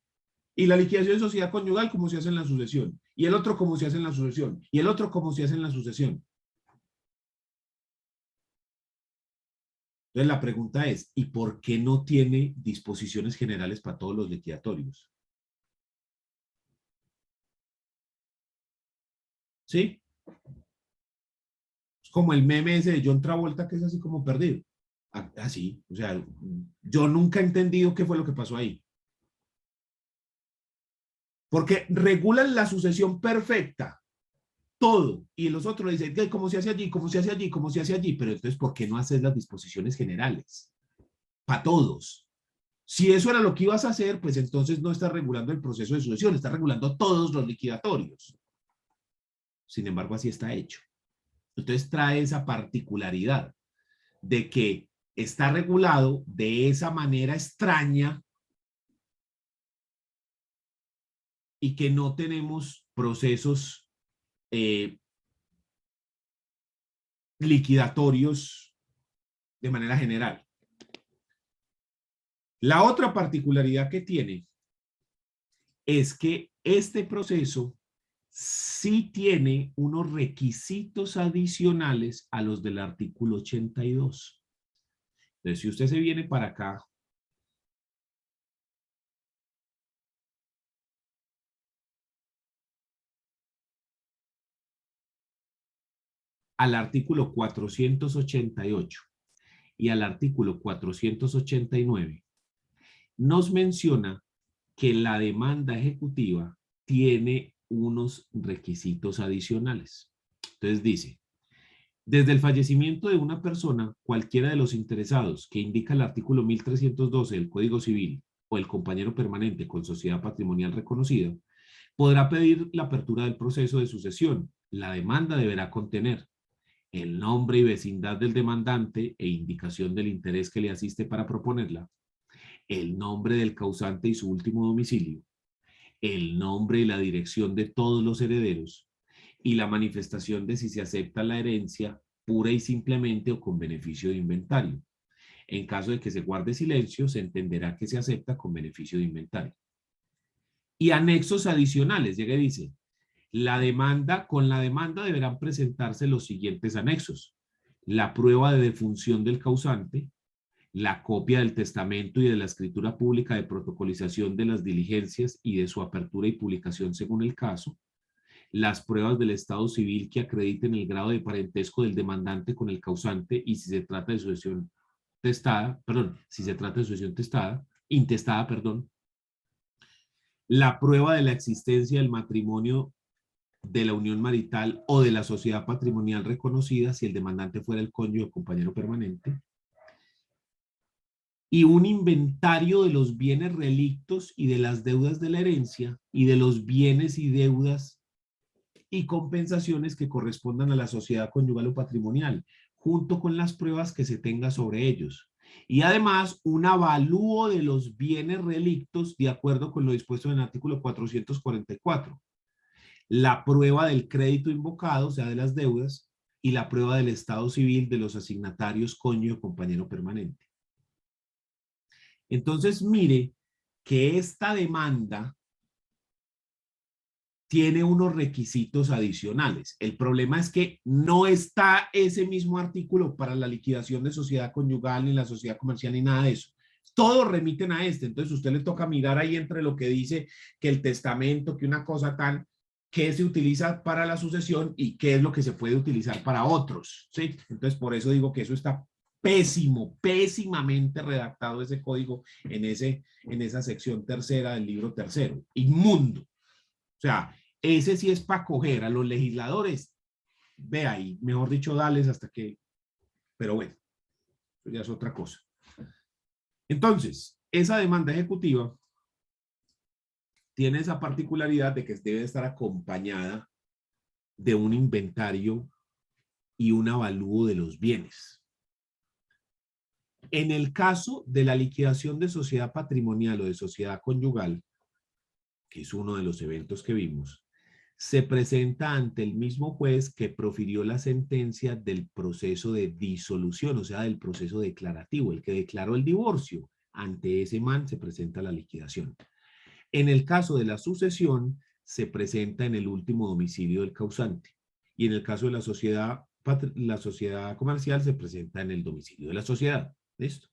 y la liquidación de sociedad conyugal como se hace en la sucesión. Y el otro como se hace en la sucesión. Y el otro como se hace en la sucesión. Entonces la pregunta es, ¿y por qué no tiene disposiciones generales para todos los liquidatorios? ¿Sí? Es como el meme ese de John Travolta que es así como perdido. Así, o sea, yo nunca he entendido qué fue lo que pasó ahí. Porque regulan la sucesión perfecta, todo, y los otros dicen, ¿cómo se hace allí? ¿Cómo se hace allí? ¿Cómo se hace allí? Pero entonces, ¿por qué no haces las disposiciones generales? Para todos. Si eso era lo que ibas a hacer, pues entonces no estás regulando el proceso de sucesión, estás regulando todos los liquidatorios. Sin embargo, así está hecho. Entonces trae esa particularidad de que está regulado de esa manera extraña y que no tenemos procesos liquidatorios de manera general. La otra particularidad que tiene es que este proceso sí tiene unos requisitos adicionales a los del artículo 82. Entonces, si usted se viene para acá, al artículo 488 y al artículo 489, nos menciona que la demanda ejecutiva tiene unos requisitos adicionales. Entonces dice, desde el fallecimiento de una persona, cualquiera de los interesados que indica el artículo 1312 del Código Civil o el compañero permanente con sociedad patrimonial reconocida, podrá pedir la apertura del proceso de sucesión. La demanda deberá contener el nombre y vecindad del demandante e indicación del interés que le asiste para proponerla, el nombre del causante y su último domicilio, el nombre y la dirección de todos los herederos y la manifestación de si se acepta la herencia pura y simplemente o con beneficio de inventario. En caso de que se guarde silencio, se entenderá que se acepta con beneficio de inventario. Y anexos adicionales, llega y dice, con la demanda deberán presentarse los siguientes anexos: la prueba de defunción del causante, la copia del testamento y de la escritura pública de protocolización de las diligencias y de su apertura y publicación según el caso, las pruebas del estado civil que acrediten el grado de parentesco del demandante con el causante y si se trata de sucesión intestada, la prueba de la existencia del matrimonio, de la unión marital o de la sociedad patrimonial reconocida si el demandante fuera el cónyuge o compañero permanente, y un inventario de los bienes relictos y de las deudas de la herencia y de los bienes y deudas y compensaciones que correspondan a la sociedad conyugal o patrimonial, junto con las pruebas que se tenga sobre ellos. Y además, un avalúo de los bienes relictos de acuerdo con lo dispuesto en el artículo 444. La prueba del crédito invocado, o sea, de las deudas, y la prueba del estado civil de los asignatarios cónyuge o compañero permanente. Entonces, mire que esta demanda tiene unos requisitos adicionales. El problema es que no está ese mismo artículo para la liquidación de sociedad conyugal, ni la sociedad comercial, ni nada de eso. Todos remiten a este. Entonces, a usted le toca mirar ahí entre lo que dice que el testamento, que una cosa tal, qué se utiliza para la sucesión y qué es lo que se puede utilizar para otros, ¿sí? Entonces, por eso digo que eso está pésimamente redactado ese código en esa sección tercera del libro tercero. Inmundo. O sea, ese sí es para coger a los legisladores ve ahí, mejor dicho, dales hasta que, pero bueno, eso ya es otra cosa. Entonces, esa demanda ejecutiva tiene esa particularidad de que debe estar acompañada de un inventario y un avalúo de los bienes. En el caso de la liquidación de sociedad patrimonial o de sociedad conyugal, que es uno de los eventos que vimos, se presenta ante el mismo juez que profirió la sentencia del proceso de disolución, o sea, del proceso declarativo, el que declaró el divorcio. Ante ese man se presenta la liquidación. En el caso de la sucesión, se presenta en el último domicilio del causante. Y en el caso de la sociedad comercial, se presenta en el domicilio de la sociedad. ¿Listo?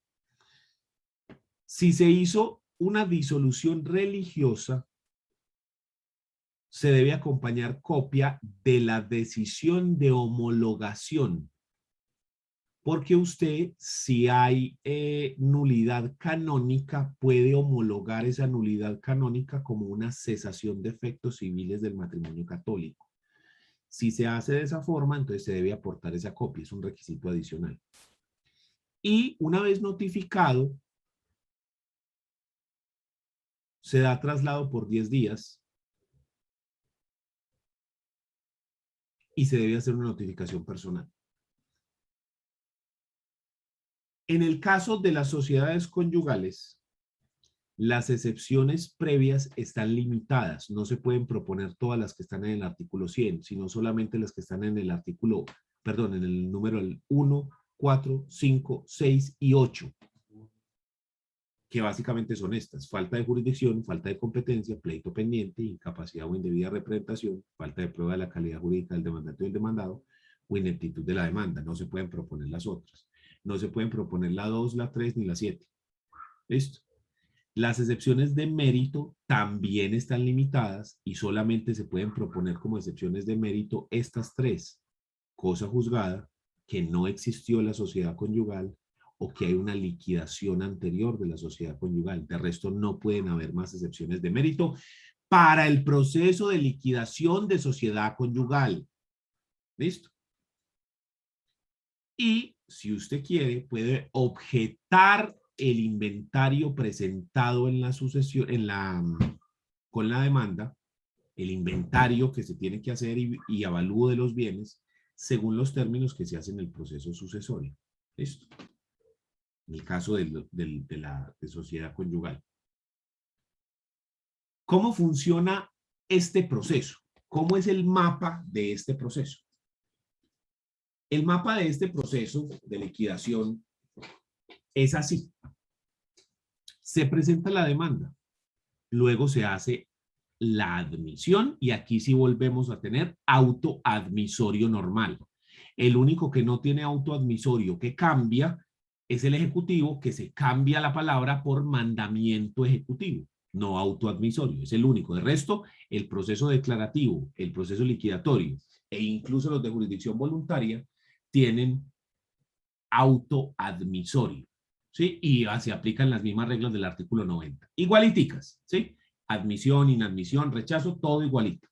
Si se hizo una disolución religiosa, se debe acompañar copia de la decisión de homologación. Porque usted, si hay nulidad canónica, puede homologar esa nulidad canónica como una cesación de efectos civiles del matrimonio católico. Si se hace de esa forma, entonces se debe aportar esa copia, es un requisito adicional. Y una vez notificado, se da traslado por 10 días y se debe hacer una notificación personal. En el caso de las sociedades conyugales, las excepciones previas están limitadas. No se pueden proponer todas las que están en el artículo 100, sino solamente las que están en el artículo, perdón, en el número 1, 4, 5, 6 y 8. Que básicamente son estas: falta de jurisdicción, falta de competencia, pleito pendiente, incapacidad o indebida representación, falta de prueba de la calidad jurídica del demandante o del demandado, o ineptitud de la demanda. No se pueden proponer las otras. No se pueden proponer la 2, la 3 ni la 7. ¿Listo? Las excepciones de mérito también están limitadas y solamente se pueden proponer como excepciones de mérito estas 3. Cosa juzgada, que no existió la sociedad conyugal o que hay una liquidación anterior de la sociedad conyugal. De resto, no pueden haber más excepciones de mérito para el proceso de liquidación de sociedad conyugal. ¿Listo? Y si usted quiere, puede objetar el inventario presentado en la sucesión, con la demanda, el inventario que se tiene que hacer y avalúo de los bienes según los términos que se hacen en el proceso sucesorio. ¿Listo? En el caso de sociedad conyugal. ¿Cómo funciona este proceso? ¿Cómo es el mapa de este proceso? El mapa de este proceso de liquidación es así. Se presenta la demanda, luego se hace la admisión y aquí sí volvemos a tener autoadmisorio normal. El único que no tiene autoadmisorio que cambia es el ejecutivo, que se cambia la palabra por mandamiento ejecutivo, no autoadmisorio, es el único. De resto, el proceso declarativo, el proceso liquidatorio e incluso los de jurisdicción voluntaria tienen autoadmisorio, ¿sí? Y se aplican las mismas reglas del artículo 90. Igualiticas, ¿sí? Admisión, inadmisión, rechazo, todo igualito.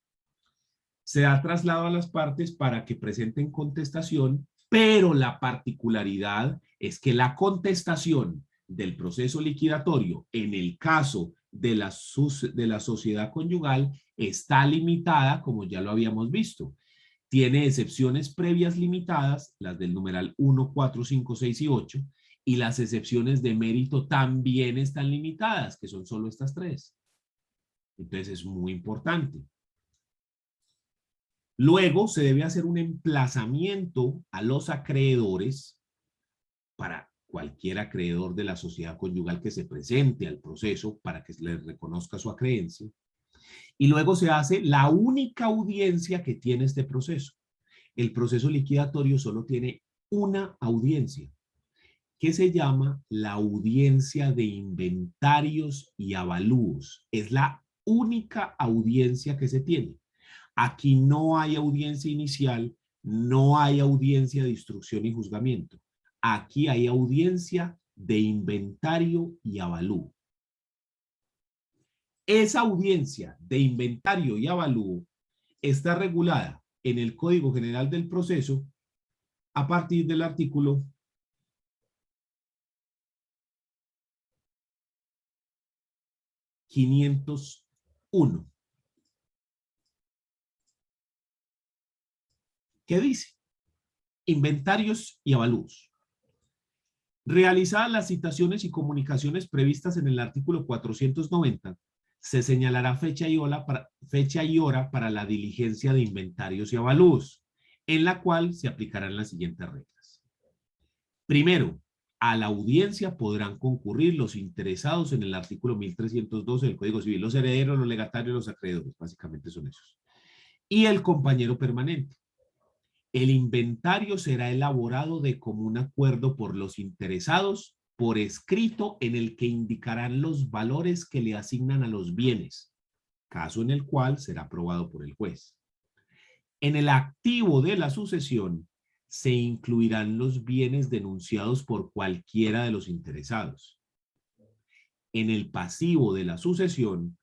Se da traslado a las partes para que presenten contestación, pero la particularidad es que la contestación del proceso liquidatorio en el caso de la sociedad conyugal está limitada, como ya lo habíamos visto. Tiene excepciones previas limitadas, las del numeral 1, 4, 5, 6 y 8, y las excepciones de mérito también están limitadas, que son solo estas 3. Entonces es muy importante. Luego se debe hacer un emplazamiento a los acreedores para cualquier acreedor de la sociedad conyugal que se presente al proceso para que se le reconozca su acreencia. Y luego se hace la única audiencia que tiene este proceso. El proceso liquidatorio solo tiene una audiencia, que se llama la audiencia de inventarios y avalúos. Es la única audiencia que se tiene. Aquí no hay audiencia inicial, no hay audiencia de instrucción y juzgamiento. Aquí hay audiencia de inventario y avalúo. Esa audiencia de inventario y avalúo está regulada en el Código General del Proceso a partir del artículo 501. ¿Qué dice? Inventarios y avalúos. Realizadas las citaciones y comunicaciones previstas en el artículo 490, se señalará fecha y hora para la diligencia de inventarios y avalúos, en la cual se aplicarán las siguientes reglas. Primero, a la audiencia podrán concurrir los interesados en el artículo 1312 del Código Civil, los herederos, los legatarios, los acreedores, básicamente son esos. Y el compañero permanente. El inventario será elaborado de común acuerdo por los interesados por escrito en el que indicarán los valores que le asignan a los bienes, caso en el cual será aprobado por el juez. En el activo de la sucesión se incluirán los bienes denunciados por cualquiera de los interesados. En el pasivo de la sucesión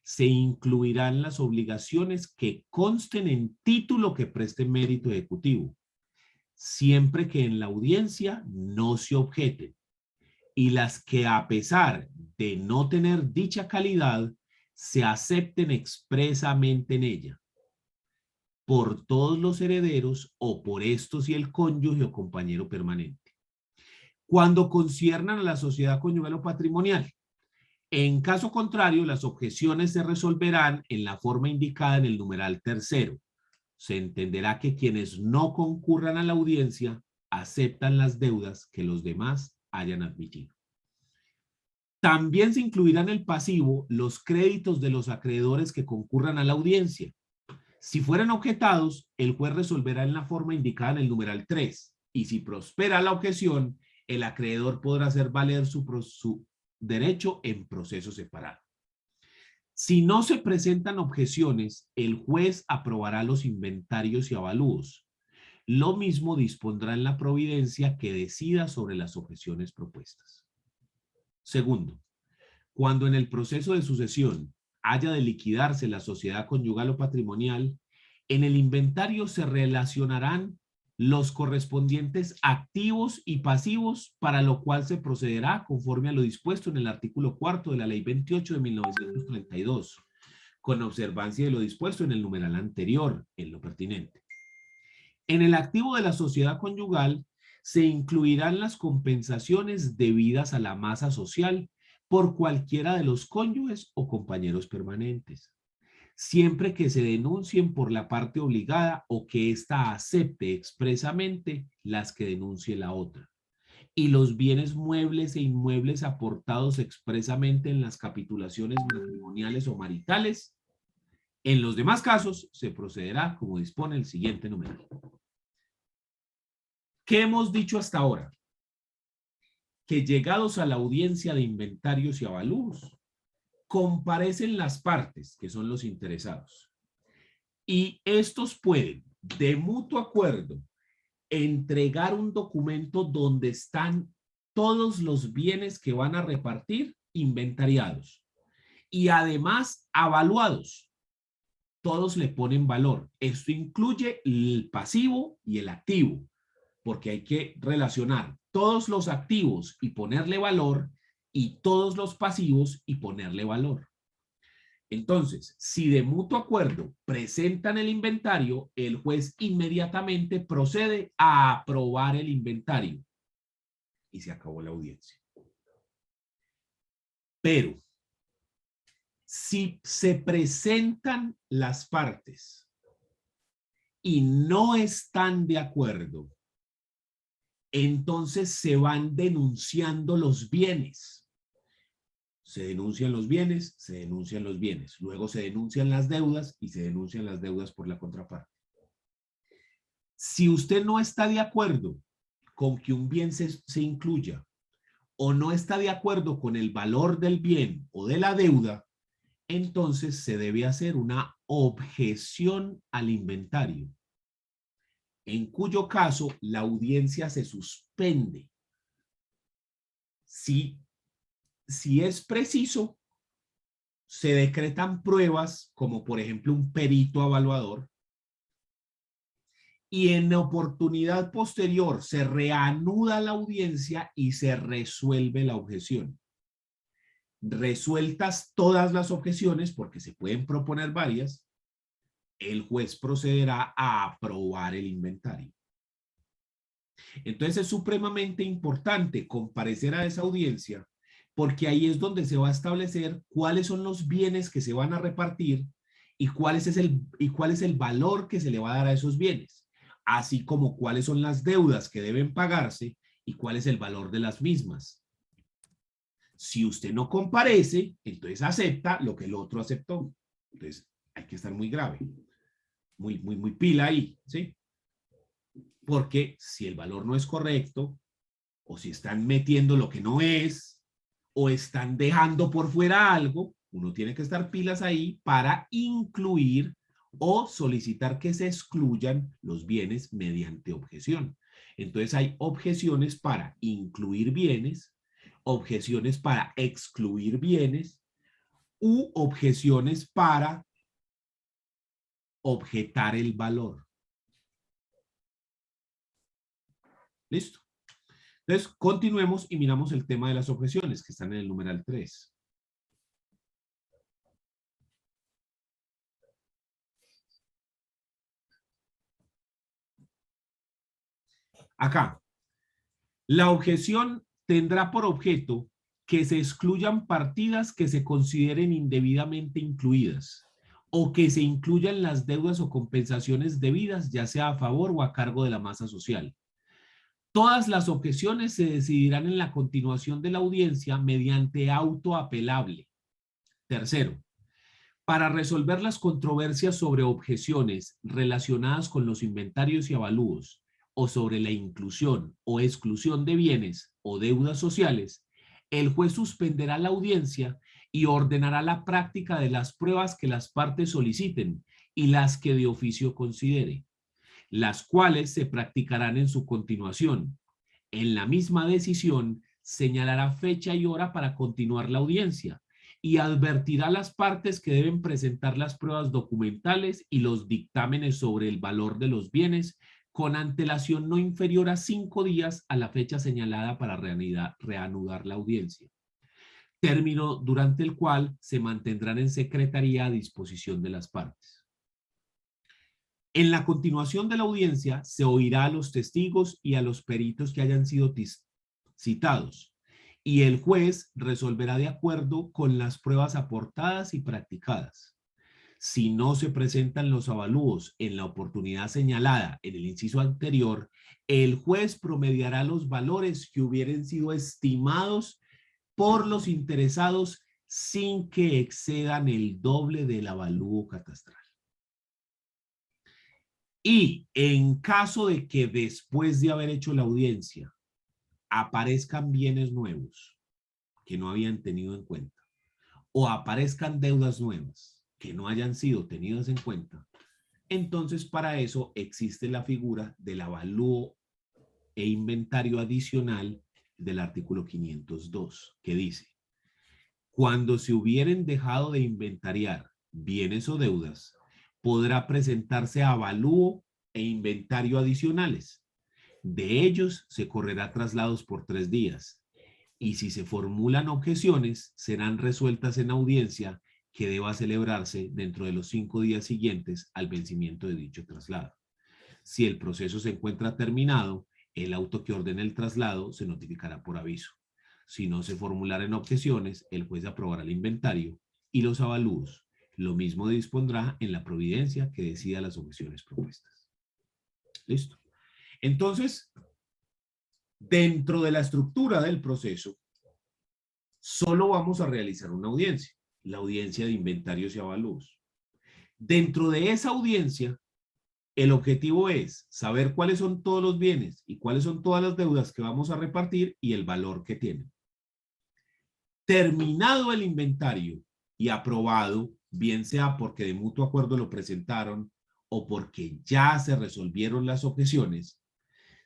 se incluirán las obligaciones que consten en título que preste mérito ejecutivo, siempre que en la audiencia no se objeten, y las que a pesar de no tener dicha calidad, se acepten expresamente en ella, por todos los herederos o por estos y el cónyuge o compañero permanente, cuando conciernan a la sociedad conyugal o patrimonial. En caso contrario, las objeciones se resolverán en la forma indicada en el numeral tercero. Se entenderá que quienes no concurran a la audiencia aceptan las deudas que los demás hayan admitido. También se incluirá en el pasivo los créditos de los acreedores que concurran a la audiencia. Si fueran objetados, el juez resolverá en la forma indicada en el numeral 3, y si prospera la objeción, el acreedor podrá hacer valer su derecho en proceso separado. Si no se presentan objeciones, el juez aprobará los inventarios y avalúos. Lo mismo dispondrá en la providencia que decida sobre las objeciones propuestas. Segundo, cuando en el proceso de sucesión haya de liquidarse la sociedad conyugal o patrimonial, en el inventario se relacionarán los correspondientes activos y pasivos, para lo cual se procederá conforme a lo dispuesto en el artículo 4 de la Ley 28 de 1932, con observancia de lo dispuesto en el numeral anterior, en lo pertinente. En el activo de la sociedad conyugal se incluirán las compensaciones debidas a la masa social por cualquiera de los cónyuges o compañeros permanentes, siempre que se denuncien por la parte obligada o que ésta acepte expresamente las que denuncie la otra, y los bienes muebles e inmuebles aportados expresamente en las capitulaciones matrimoniales o maritales. En los demás casos se procederá como dispone el siguiente numeral. ¿Qué hemos dicho hasta ahora? Que llegados a la audiencia de inventarios y avalúos, comparecen las partes, que son los interesados, y estos pueden, de mutuo acuerdo, entregar un documento donde están todos los bienes que van a repartir inventariados y además avaluados. Todos le ponen valor. Esto incluye el pasivo y el activo, porque hay que relacionar todos los activos y ponerle valor, y todos los pasivos y ponerle valor. Entonces, si de mutuo acuerdo presentan el inventario, el juez inmediatamente procede a aprobar el inventario y se acabó la audiencia. Pero, si se presentan las partes y no están de acuerdo, entonces se van denunciando los bienes. Se denuncian los bienes, se denuncian los bienes. Luego se denuncian las deudas y se denuncian las deudas por la contraparte. Si usted no está de acuerdo con que un bien se incluya, o no está de acuerdo con el valor del bien o de la deuda, entonces se debe hacer una objeción al inventario, en cuyo caso la audiencia se suspende. Si es preciso, se decretan pruebas, como por ejemplo un perito evaluador, y en oportunidad posterior se reanuda la audiencia y se resuelve la objeción. Resueltas todas las objeciones, porque se pueden proponer varias, el juez procederá a aprobar el inventario. Entonces es supremamente importante comparecer a esa audiencia, porque ahí es donde se va a establecer cuáles son los bienes que se van a repartir y cuál es el valor que se le va a dar a esos bienes, así como cuáles son las deudas que deben pagarse y cuál es el valor de las mismas. Si usted no comparece, entonces acepta lo que el otro aceptó. Entonces hay que estar muy grave, muy pila ahí, ¿sí? Porque si el valor no es correcto, o si están metiendo lo que no es, o están dejando por fuera algo, uno tiene que estar pilas ahí para incluir o solicitar que se excluyan los bienes mediante objeción. Entonces hay objeciones para incluir bienes, objeciones para excluir bienes u objeciones para objetar el valor. ¿Listo? Entonces, continuemos y miramos el tema de las objeciones que están en el numeral 3. Acá, la objeción tendrá por objeto que se excluyan partidas que se consideren indebidamente incluidas o que se incluyan las deudas o compensaciones debidas, ya sea a favor o a cargo de la masa social. Todas las objeciones se decidirán en la continuación de la audiencia mediante auto apelable. Tercero, para resolver las controversias sobre objeciones relacionadas con los inventarios y avalúos o sobre la inclusión o exclusión de bienes o deudas sociales, el juez suspenderá la audiencia y ordenará la práctica de las pruebas que las partes soliciten y las que de oficio considere, las cuales se practicarán en su continuación. En la misma decisión señalará fecha y hora para continuar la audiencia y advertirá a las partes que deben presentar las pruebas documentales y los dictámenes sobre el valor de los bienes con antelación no inferior a 5 días a la fecha señalada para reanudar la audiencia, término durante el cual se mantendrán en secretaría a disposición de las partes. En la continuación de la audiencia se oirá a los testigos y a los peritos que hayan sido citados, y el juez resolverá de acuerdo con las pruebas aportadas y practicadas. Si no se presentan los avalúos en la oportunidad señalada en el inciso anterior, el juez promediará los valores que hubieran sido estimados por los interesados sin que excedan el doble del avalúo catastral. Y en caso de que después de haber hecho la audiencia aparezcan bienes nuevos que no habían tenido en cuenta o aparezcan deudas nuevas que no hayan sido tenidas en cuenta, entonces para eso existe la figura del avalúo e inventario adicional del artículo 502, que dice: cuando se hubieren dejado de inventariar bienes o deudas, podrá presentarse avalúo e inventario adicionales. De ellos se correrá traslados por 3 días y si se formulan objeciones serán resueltas en audiencia que deba celebrarse dentro de los 5 días siguientes al vencimiento de dicho traslado. Si el proceso se encuentra terminado, el auto que ordene el traslado se notificará por aviso. Si no se formularen objeciones, el juez aprobará el inventario y los avalúos. Lo mismo dispondrá en la providencia que decida las objeciones propuestas. ¿Listo? Entonces, dentro de la estructura del proceso, solo vamos a realizar una audiencia, la audiencia de inventarios y avalúos. Dentro de esa audiencia, el objetivo es saber cuáles son todos los bienes y cuáles son todas las deudas que vamos a repartir y el valor que tienen. Terminado el inventario y aprobado, bien sea porque de mutuo acuerdo lo presentaron o porque ya se resolvieron las objeciones,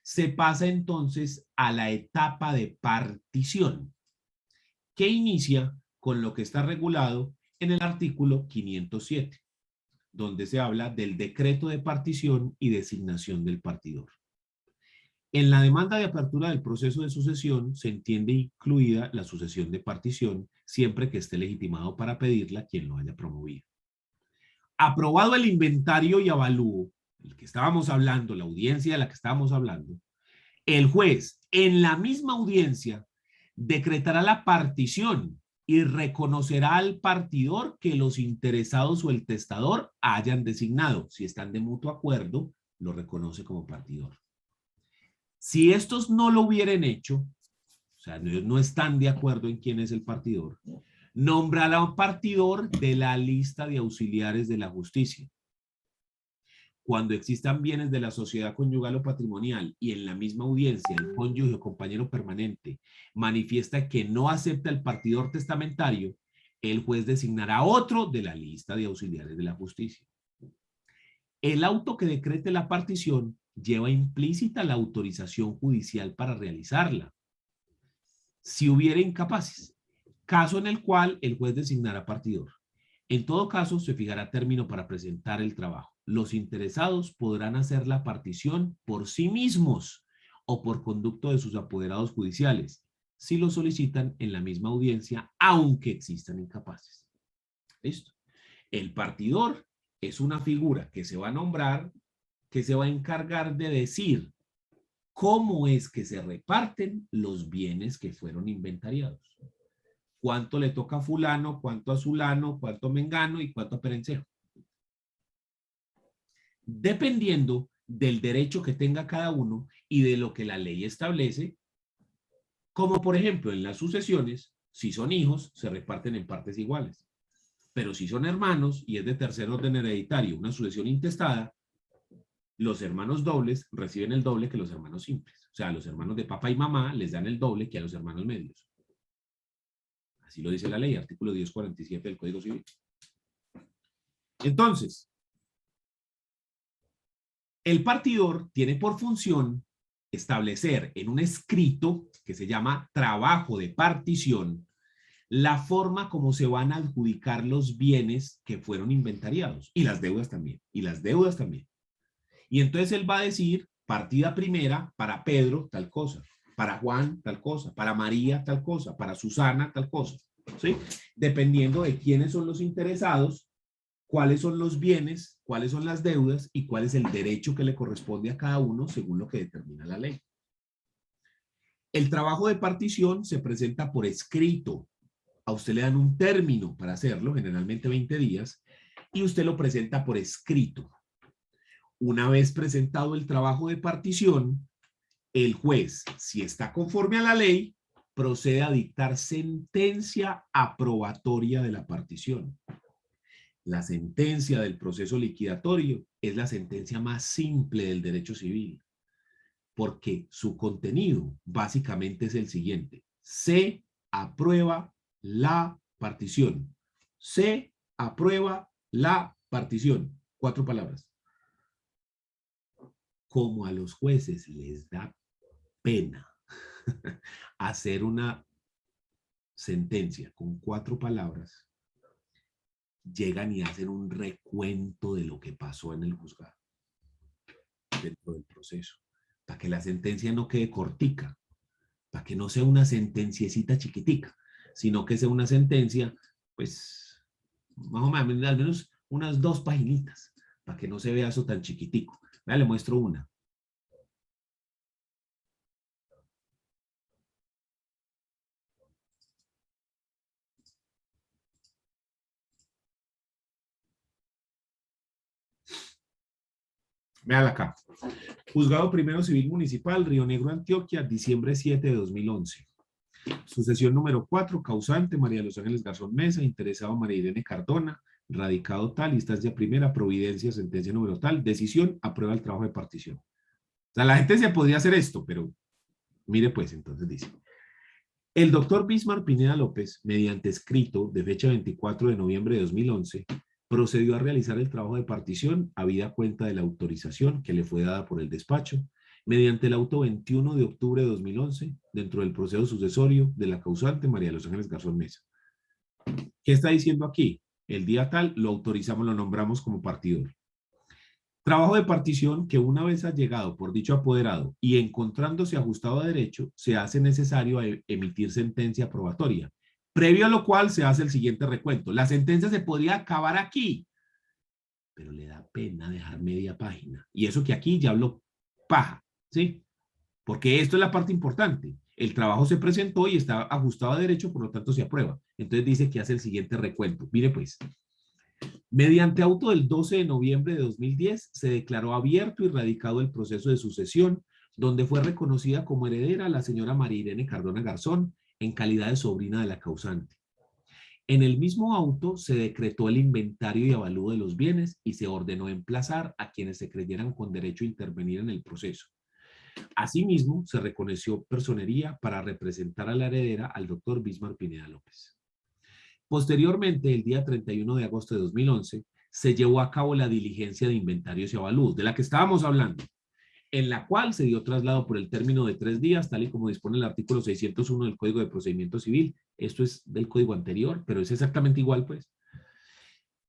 se pasa entonces a la etapa de partición, que inicia con lo que está regulado en el artículo 507. donde se habla del decreto de partición y designación del partidor. En la demanda de apertura del proceso de sucesión se entiende incluida la sucesión de partición siempre que esté legitimado para pedirla quien lo haya promovido. Aprobado el inventario y avalúo, el que estábamos hablando, la audiencia de la que estábamos hablando, el juez en la misma audiencia decretará la partición y reconocerá al partidor que los interesados o el testador hayan designado. Si están de mutuo acuerdo, lo reconoce como partidor. Si estos no lo hubieran hecho, o sea, no están de acuerdo en quién es el partidor, nombrará un partidor de la lista de auxiliares de la justicia. Cuando existan bienes de la sociedad conyugal o patrimonial y en la misma audiencia el cónyuge o compañero permanente manifiesta que no acepta el partidor testamentario, el juez designará otro de la lista de auxiliares de la justicia. El auto que decrete la partición lleva implícita la autorización judicial para realizarla. Si hubiera incapaces, caso en el cual el juez designará partidor. En todo caso, se fijará término para presentar el trabajo. Los interesados podrán hacer la partición por sí mismos o por conducto de sus apoderados judiciales, si lo solicitan en la misma audiencia, aunque existan incapaces. ¿Listo? El partidor es una figura que se va a nombrar, que se va a encargar de decir cómo es que se reparten los bienes que fueron inventariados. Cuánto le toca a fulano, cuánto a sulano, cuánto a mengano y cuánto a perencejo. Dependiendo del derecho que tenga cada uno y de lo que la ley establece, como por ejemplo en las sucesiones, si son hijos, se reparten en partes iguales. Pero si son hermanos y es de tercer orden hereditario, una sucesión intestada, los hermanos dobles reciben el doble que los hermanos simples. O sea, a los hermanos de papá y mamá les dan el doble que a los hermanos medios. Así lo dice la ley, artículo 1047 del Código Civil. Entonces, el partidor tiene por función establecer en un escrito que se llama trabajo de partición la forma como se van a adjudicar los bienes que fueron inventariados y las deudas también, Y entonces él va a decir, partida primera, para Pedro, tal cosa, para Juan, tal cosa, para María, tal cosa, para Susana, tal cosa, ¿sí? Dependiendo de quiénes son los interesados, cuáles son los bienes, cuáles son las deudas y cuál es el derecho que le corresponde a cada uno según lo que determina la ley. El trabajo de partición se presenta por escrito. A usted le dan un término para hacerlo, generalmente 20 días, y usted lo presenta por escrito. Una vez presentado el trabajo de partición, el juez, si está conforme a la ley, procede a dictar sentencia aprobatoria de la partición. La sentencia del proceso liquidatorio es la sentencia más simple del derecho civil, porque su contenido básicamente es el siguiente: se aprueba la partición. Se aprueba la partición. 4 palabras. Como a los jueces les da pena hacer una sentencia con 4 palabras, llegan y hacen un recuento de lo que pasó en el juzgado, dentro del proceso, para que la sentencia no quede cortica, para que no sea una sentenciecita chiquitica, sino que sea una sentencia, pues, más o menos, al menos unas 2 paginitas, para que no se vea eso tan chiquitico. Vea, le muestro una. Véala acá. Juzgado Primero Civil Municipal, Río Negro, Antioquia, diciembre 7 de 2011. Sucesión número 4, causante María de los Ángeles Garzón Mesa, interesado María Irene Cardona, radicado tal, instancia primera, providencia, sentencia número tal, decisión, aprueba el trabajo de partición. O sea, la gente se podría hacer esto, pero mire pues, entonces dice: el doctor Bismar Pineda López, mediante escrito de fecha 24 de noviembre de 2011, procedió a realizar el trabajo de partición habida cuenta de la autorización que le fue dada por el despacho mediante el auto 21 de octubre de 2011 dentro del proceso sucesorio de la causante María de los Ángeles Garzón Mesa. ¿Qué está diciendo aquí? el día tal, lo autorizamos, lo nombramos como partidor. Trabajo de partición que una vez ha llegado por dicho apoderado y encontrándose ajustado a derecho, se hace necesario emitir sentencia probatoria, previo a lo cual se hace el siguiente recuento. La sentencia se podría acabar aquí, pero le da pena dejar media página. Y eso que aquí ya hablo paja, ¿sí? Porque esto es la parte importante. El trabajo se presentó y está ajustado a derecho, por lo tanto se aprueba. Entonces dice que hace el siguiente recuento. Mire pues. Mediante auto del 12 de noviembre de 2010, se declaró abierto y radicado el proceso de sucesión, donde fue reconocida como heredera la señora María Irene Cardona Garzón, en calidad de sobrina de la causante. En el mismo auto se decretó el inventario y avalúo de los bienes y se ordenó emplazar a quienes se creyeran con derecho a intervenir en el proceso. Asimismo, se reconoció personería para representar a la heredera al doctor Bismarck Pineda López. Posteriormente, el día 31 de agosto de 2011, se llevó a cabo la diligencia de inventarios y avalúos, de la que estábamos hablando, en la cual se dio traslado por el término de 3 días, tal y como dispone el artículo 601 del Código de Procedimiento Civil. Esto es del código anterior, pero es exactamente igual, pues.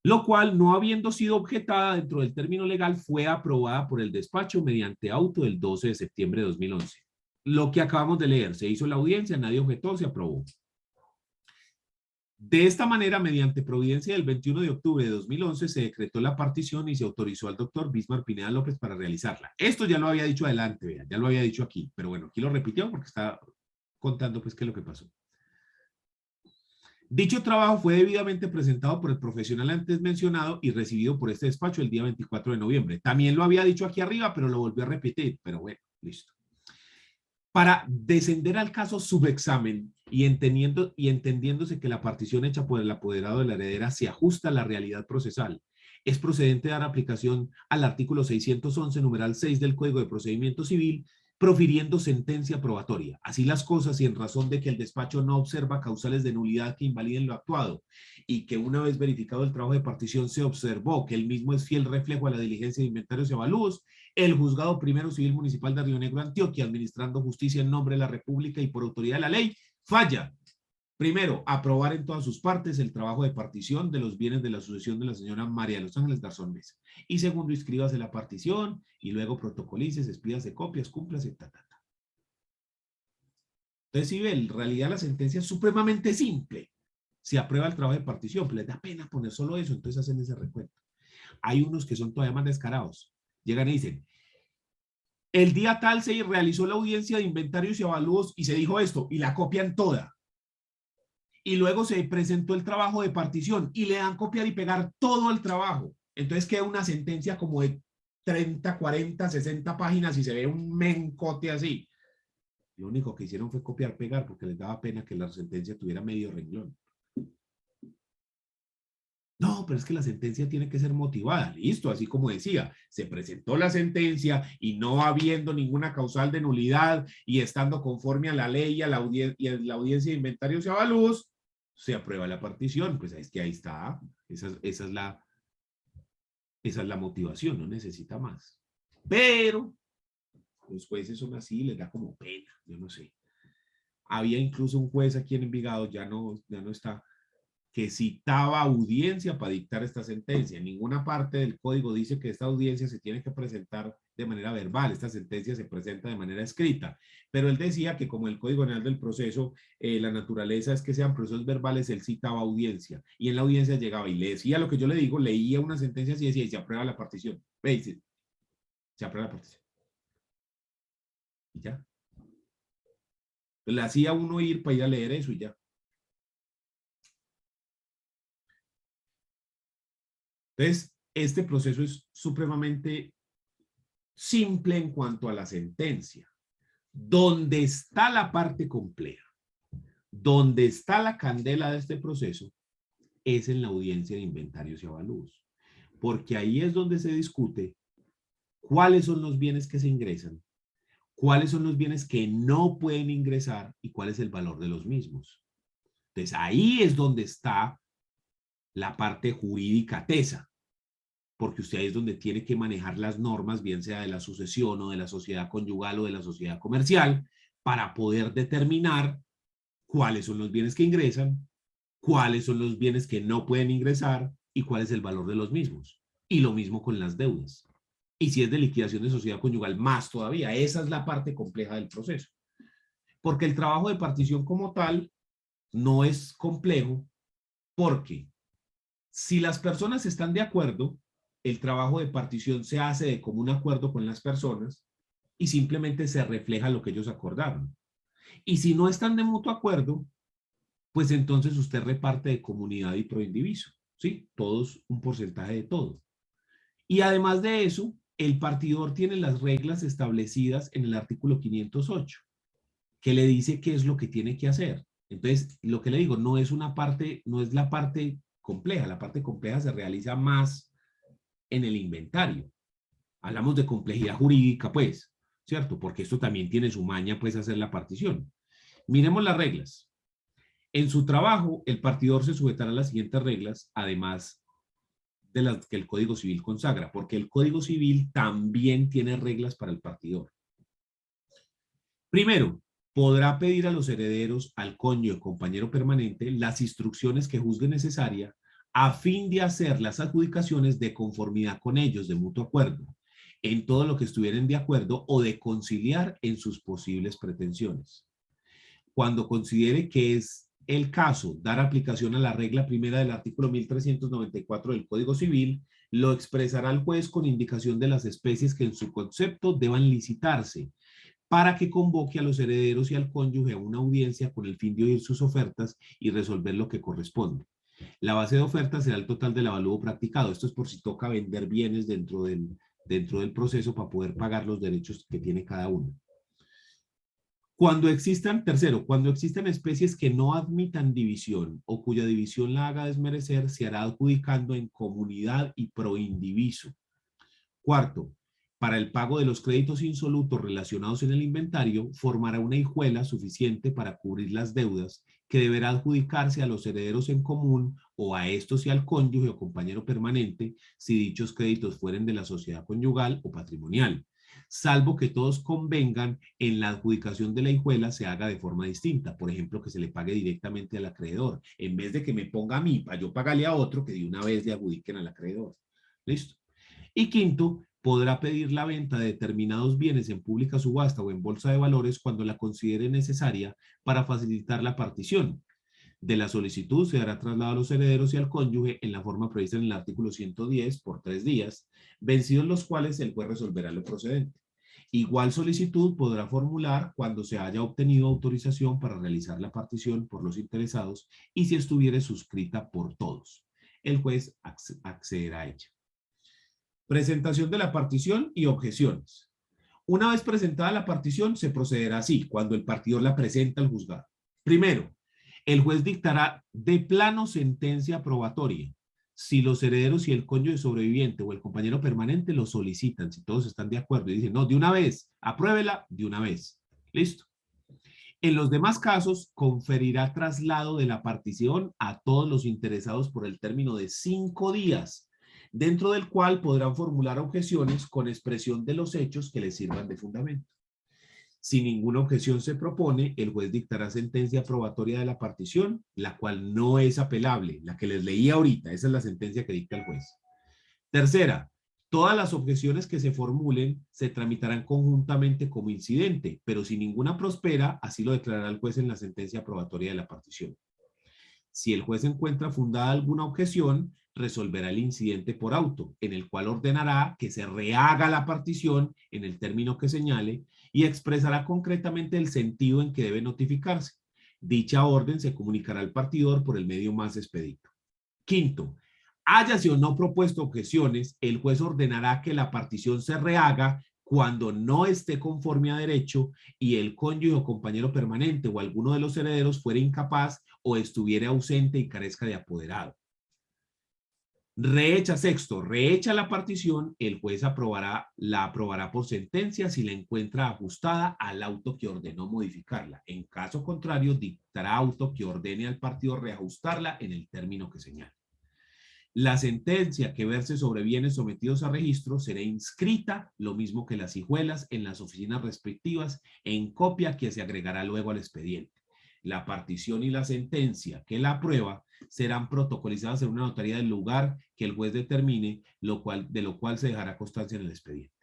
Lo cual, no habiendo sido objetada dentro del término legal, fue aprobada por el despacho mediante auto del 12 de septiembre de 2011. Lo que acabamos de leer, se hizo la audiencia, nadie objetó, se aprobó. De esta manera, mediante providencia del 21 de octubre de 2011, se decretó la partición y se autorizó al doctor Bismarck Pineda López para realizarla. Esto ya lo había dicho adelante, vean, ya lo había dicho aquí, pero bueno, aquí lo repitió porque está contando pues qué es lo que pasó. Dicho trabajo fue debidamente presentado por el profesional antes mencionado y recibido por este despacho el día 24 de noviembre. También lo había dicho aquí arriba, pero lo volvió a repetir, pero bueno, listo. Para descender al caso subexamen y entendiéndose que la partición hecha por el apoderado de la heredera se ajusta a la realidad procesal, es procedente dar aplicación al artículo 611, numeral 6 del Código de Procedimiento Civil, profiriendo sentencia probatoria. Así las cosas, y en razón de que el despacho no observa causales de nulidad que invaliden lo actuado, y que una vez verificado el trabajo de partición se observó que el mismo es fiel reflejo a la diligencia de inventarios y avalúos, el Juzgado Primero Civil Municipal de Río Negro, Antioquia, administrando justicia en nombre de la República y por autoridad de la ley, falla. Primero, aprobar en todas sus partes el trabajo de partición de los bienes de la sucesión de la señora María de los Ángeles Garzón Mesa. Y segundo, inscríbase la partición y luego protocolices, expídase copias, cúmplase, Entonces, si ve, en realidad la sentencia es supremamente simple. Se aprueba el trabajo de partición, pero les da pena poner solo eso, entonces hacen ese recuento. Hay unos que son todavía más descarados. Llegan y dicen, el día tal se realizó la audiencia de inventarios y avalúos y se dijo esto, y la copian toda. Y luego se presentó el trabajo de partición y le dan copiar y pegar todo el trabajo. Entonces queda una sentencia como de 30, 40, 60 páginas y se ve un mencote así. Lo único que hicieron fue copiar, pegar, porque les daba pena que la sentencia tuviera medio renglón. No, pero es que la sentencia tiene que ser motivada. Listo, así como decía, se presentó la sentencia y no habiendo ninguna causal de nulidad y estando conforme a la ley y a la audiencia de inventarios y avalúos, se aprueba la partición. Pues es que ahí está. Esa es la motivación, no necesita más. Pero los jueces son así, les da como pena, yo no sé. Había incluso un juez aquí en Envigado, ya no está, que citaba audiencia para dictar esta sentencia. En ninguna parte del código dice que esta audiencia se tiene que presentar de manera verbal, esta sentencia se presenta de manera escrita, pero él decía que como el Código General del Proceso, la naturaleza es que sean procesos verbales, él citaba audiencia, y en la audiencia llegaba y le decía lo que yo le digo, leía una sentencia así y decía, y se aprueba la partición. ¿Veis? Se aprueba la partición. Y ya. Le hacía uno ir para ir a leer eso y ya. Entonces, este proceso es supremamente simple en cuanto a la sentencia. Donde está la parte compleja, donde está la candela de este proceso, es en la audiencia de inventarios y avalúos. Porque ahí es donde se discute cuáles son los bienes que se ingresan, cuáles son los bienes que no pueden ingresar y cuál es el valor de los mismos. Entonces, ahí es donde está la parte jurídica tesa. Porque usted ahí es donde tiene que manejar las normas, bien sea de la sucesión o de la sociedad conyugal o de la sociedad comercial, para poder determinar cuáles son los bienes que ingresan cuáles son los bienes que no pueden ingresar y cuál es el valor de los mismos. Y lo mismo con las deudas. Y si es de liquidación de sociedad conyugal, más todavía. Esa es la parte compleja del proceso. Porque el trabajo de partición como tal no es complejo, porque si las personas están de acuerdo, el trabajo de partición se hace de común acuerdo con las personas y simplemente se refleja lo que ellos acordaron. Y si no están de mutuo acuerdo, pues entonces usted reparte de comunidad y proindiviso, ¿sí? Todos un porcentaje de todo. Y además de eso, el partidor tiene las reglas establecidas en el artículo 508, que le dice qué es lo que tiene que hacer. Entonces, lo que le digo, no es una parte, no es la parte compleja. La parte compleja se realiza más en el inventario. Hablamos de complejidad jurídica, pues, ¿cierto? Porque esto también tiene su maña, pues, hacer la partición. Miremos las reglas. En su trabajo, el partidor se sujetará a las siguientes reglas, además de las que el Código Civil consagra, porque el Código Civil también tiene reglas para el partidor. Primero, podrá pedir a los herederos, al cónyuge, compañero permanente, las instrucciones que juzgue necesaria a fin de hacer las adjudicaciones de conformidad con ellos, de mutuo acuerdo, en todo lo que estuvieran de acuerdo o de conciliar en sus posibles pretensiones. Cuando considere que es el caso dar aplicación a la regla primera del artículo 1394 del Código Civil, lo expresará el juez con indicación de las especies que en su concepto deban licitarse, para que convoque a los herederos y al cónyuge a una audiencia con el fin de oír sus ofertas y resolver lo que corresponde. La base de ofertas será el total del avalúo practicado. Esto es por si toca vender bienes dentro del proceso para poder pagar los derechos que tiene cada uno. Tercero, cuando existan especies que no admitan división o cuya división la haga desmerecer, se hará adjudicando en comunidad y proindiviso. Cuarto, para el pago de los créditos insolutos relacionados en el inventario, formará una hijuela suficiente para cubrir las deudas que deberá adjudicarse a los herederos en común o a estos y al cónyuge o compañero permanente si dichos créditos fueren de la sociedad conyugal o patrimonial, salvo que todos convengan en la adjudicación de la hijuela se haga de forma distinta. Por ejemplo, que se le pague directamente al acreedor, en vez de que me ponga a mí para yo pagarle a otro, que de una vez le adjudiquen al acreedor. ¿Listo? Y quinto, podrá pedir la venta de determinados bienes en pública subasta o en bolsa de valores cuando la considere necesaria para facilitar la partición. De la solicitud se dará traslado a los herederos y al cónyuge en la forma prevista en el artículo 110 por 3 días, vencidos los cuales el juez resolverá lo procedente. Igual solicitud podrá formular cuando se haya obtenido autorización para realizar la partición por los interesados y si estuviere suscrita por todos. El juez accederá a ella. Presentación de la partición y objeciones. Una vez presentada la partición, se procederá así, cuando el partidor la presenta al juzgado. Primero, el juez dictará de plano sentencia probatoria, si los herederos y el cónyuge sobreviviente o el compañero permanente lo solicitan, si todos están de acuerdo y dicen, no, de una vez, apruébela de una vez. ¿Listo? En los demás casos, conferirá traslado de la partición a todos los interesados por el término de 5 días, dentro del cual podrán formular objeciones con expresión de los hechos que les sirvan de fundamento. Si ninguna objeción se propone, el juez dictará sentencia probatoria de la partición, la cual no es apelable, la que les leí ahorita, esa es la sentencia que dicta el juez. Tercera, todas las objeciones que se formulen se tramitarán conjuntamente como incidente, pero si ninguna prospera, así lo declarará el juez en la sentencia probatoria de la partición. Si el juez encuentra fundada alguna objeción, resolverá el incidente por auto, en el cual ordenará que se rehaga la partición en el término que señale y expresará concretamente el sentido en que debe notificarse. Dicha orden se comunicará al partidor por el medio más expedito. Quinto, háyase o no propuesto objeciones, el juez ordenará que la partición se rehaga cuando no esté conforme a derecho y el cónyuge o compañero permanente o alguno de los herederos fuera incapaz o estuviera ausente y carezca de apoderado. Rehecha la partición, el juez la aprobará por sentencia si la encuentra ajustada al auto que ordenó modificarla. En caso contrario, dictará auto que ordene al partidor reajustarla en el término que señale. La sentencia que verse sobre bienes sometidos a registro será inscrita, lo mismo que las hijuelas, en las oficinas respectivas, en copia que se agregará luego al expediente. la partición y la sentencia que la aprueba serán protocolizadas en una notaría del lugar que el juez determine, de lo cual se dejará constancia en el expediente.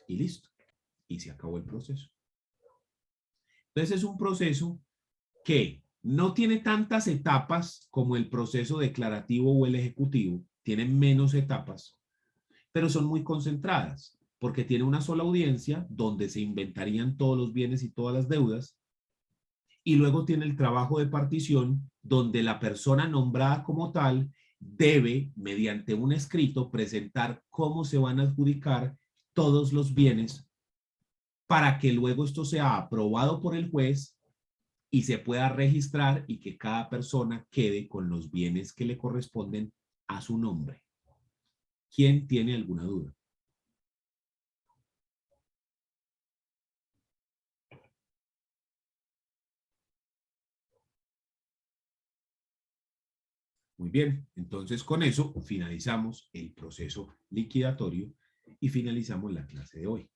Y listo. Y se acabó el proceso. Entonces es un proceso que no tiene tantas etapas como el proceso declarativo o el ejecutivo, tiene menos etapas, pero son muy concentradas, porque tiene una sola audiencia donde se inventarían todos los bienes y todas las deudas, y luego tiene el trabajo de partición, donde la persona nombrada como tal debe, mediante un escrito, presentar cómo se van a adjudicar todos los bienes para que luego esto sea aprobado por el juez y se pueda registrar y que cada persona quede con los bienes que le corresponden a su nombre. ¿Quién tiene alguna duda? Muy bien, entonces con eso finalizamos el proceso liquidatorio y finalizamos la clase de hoy.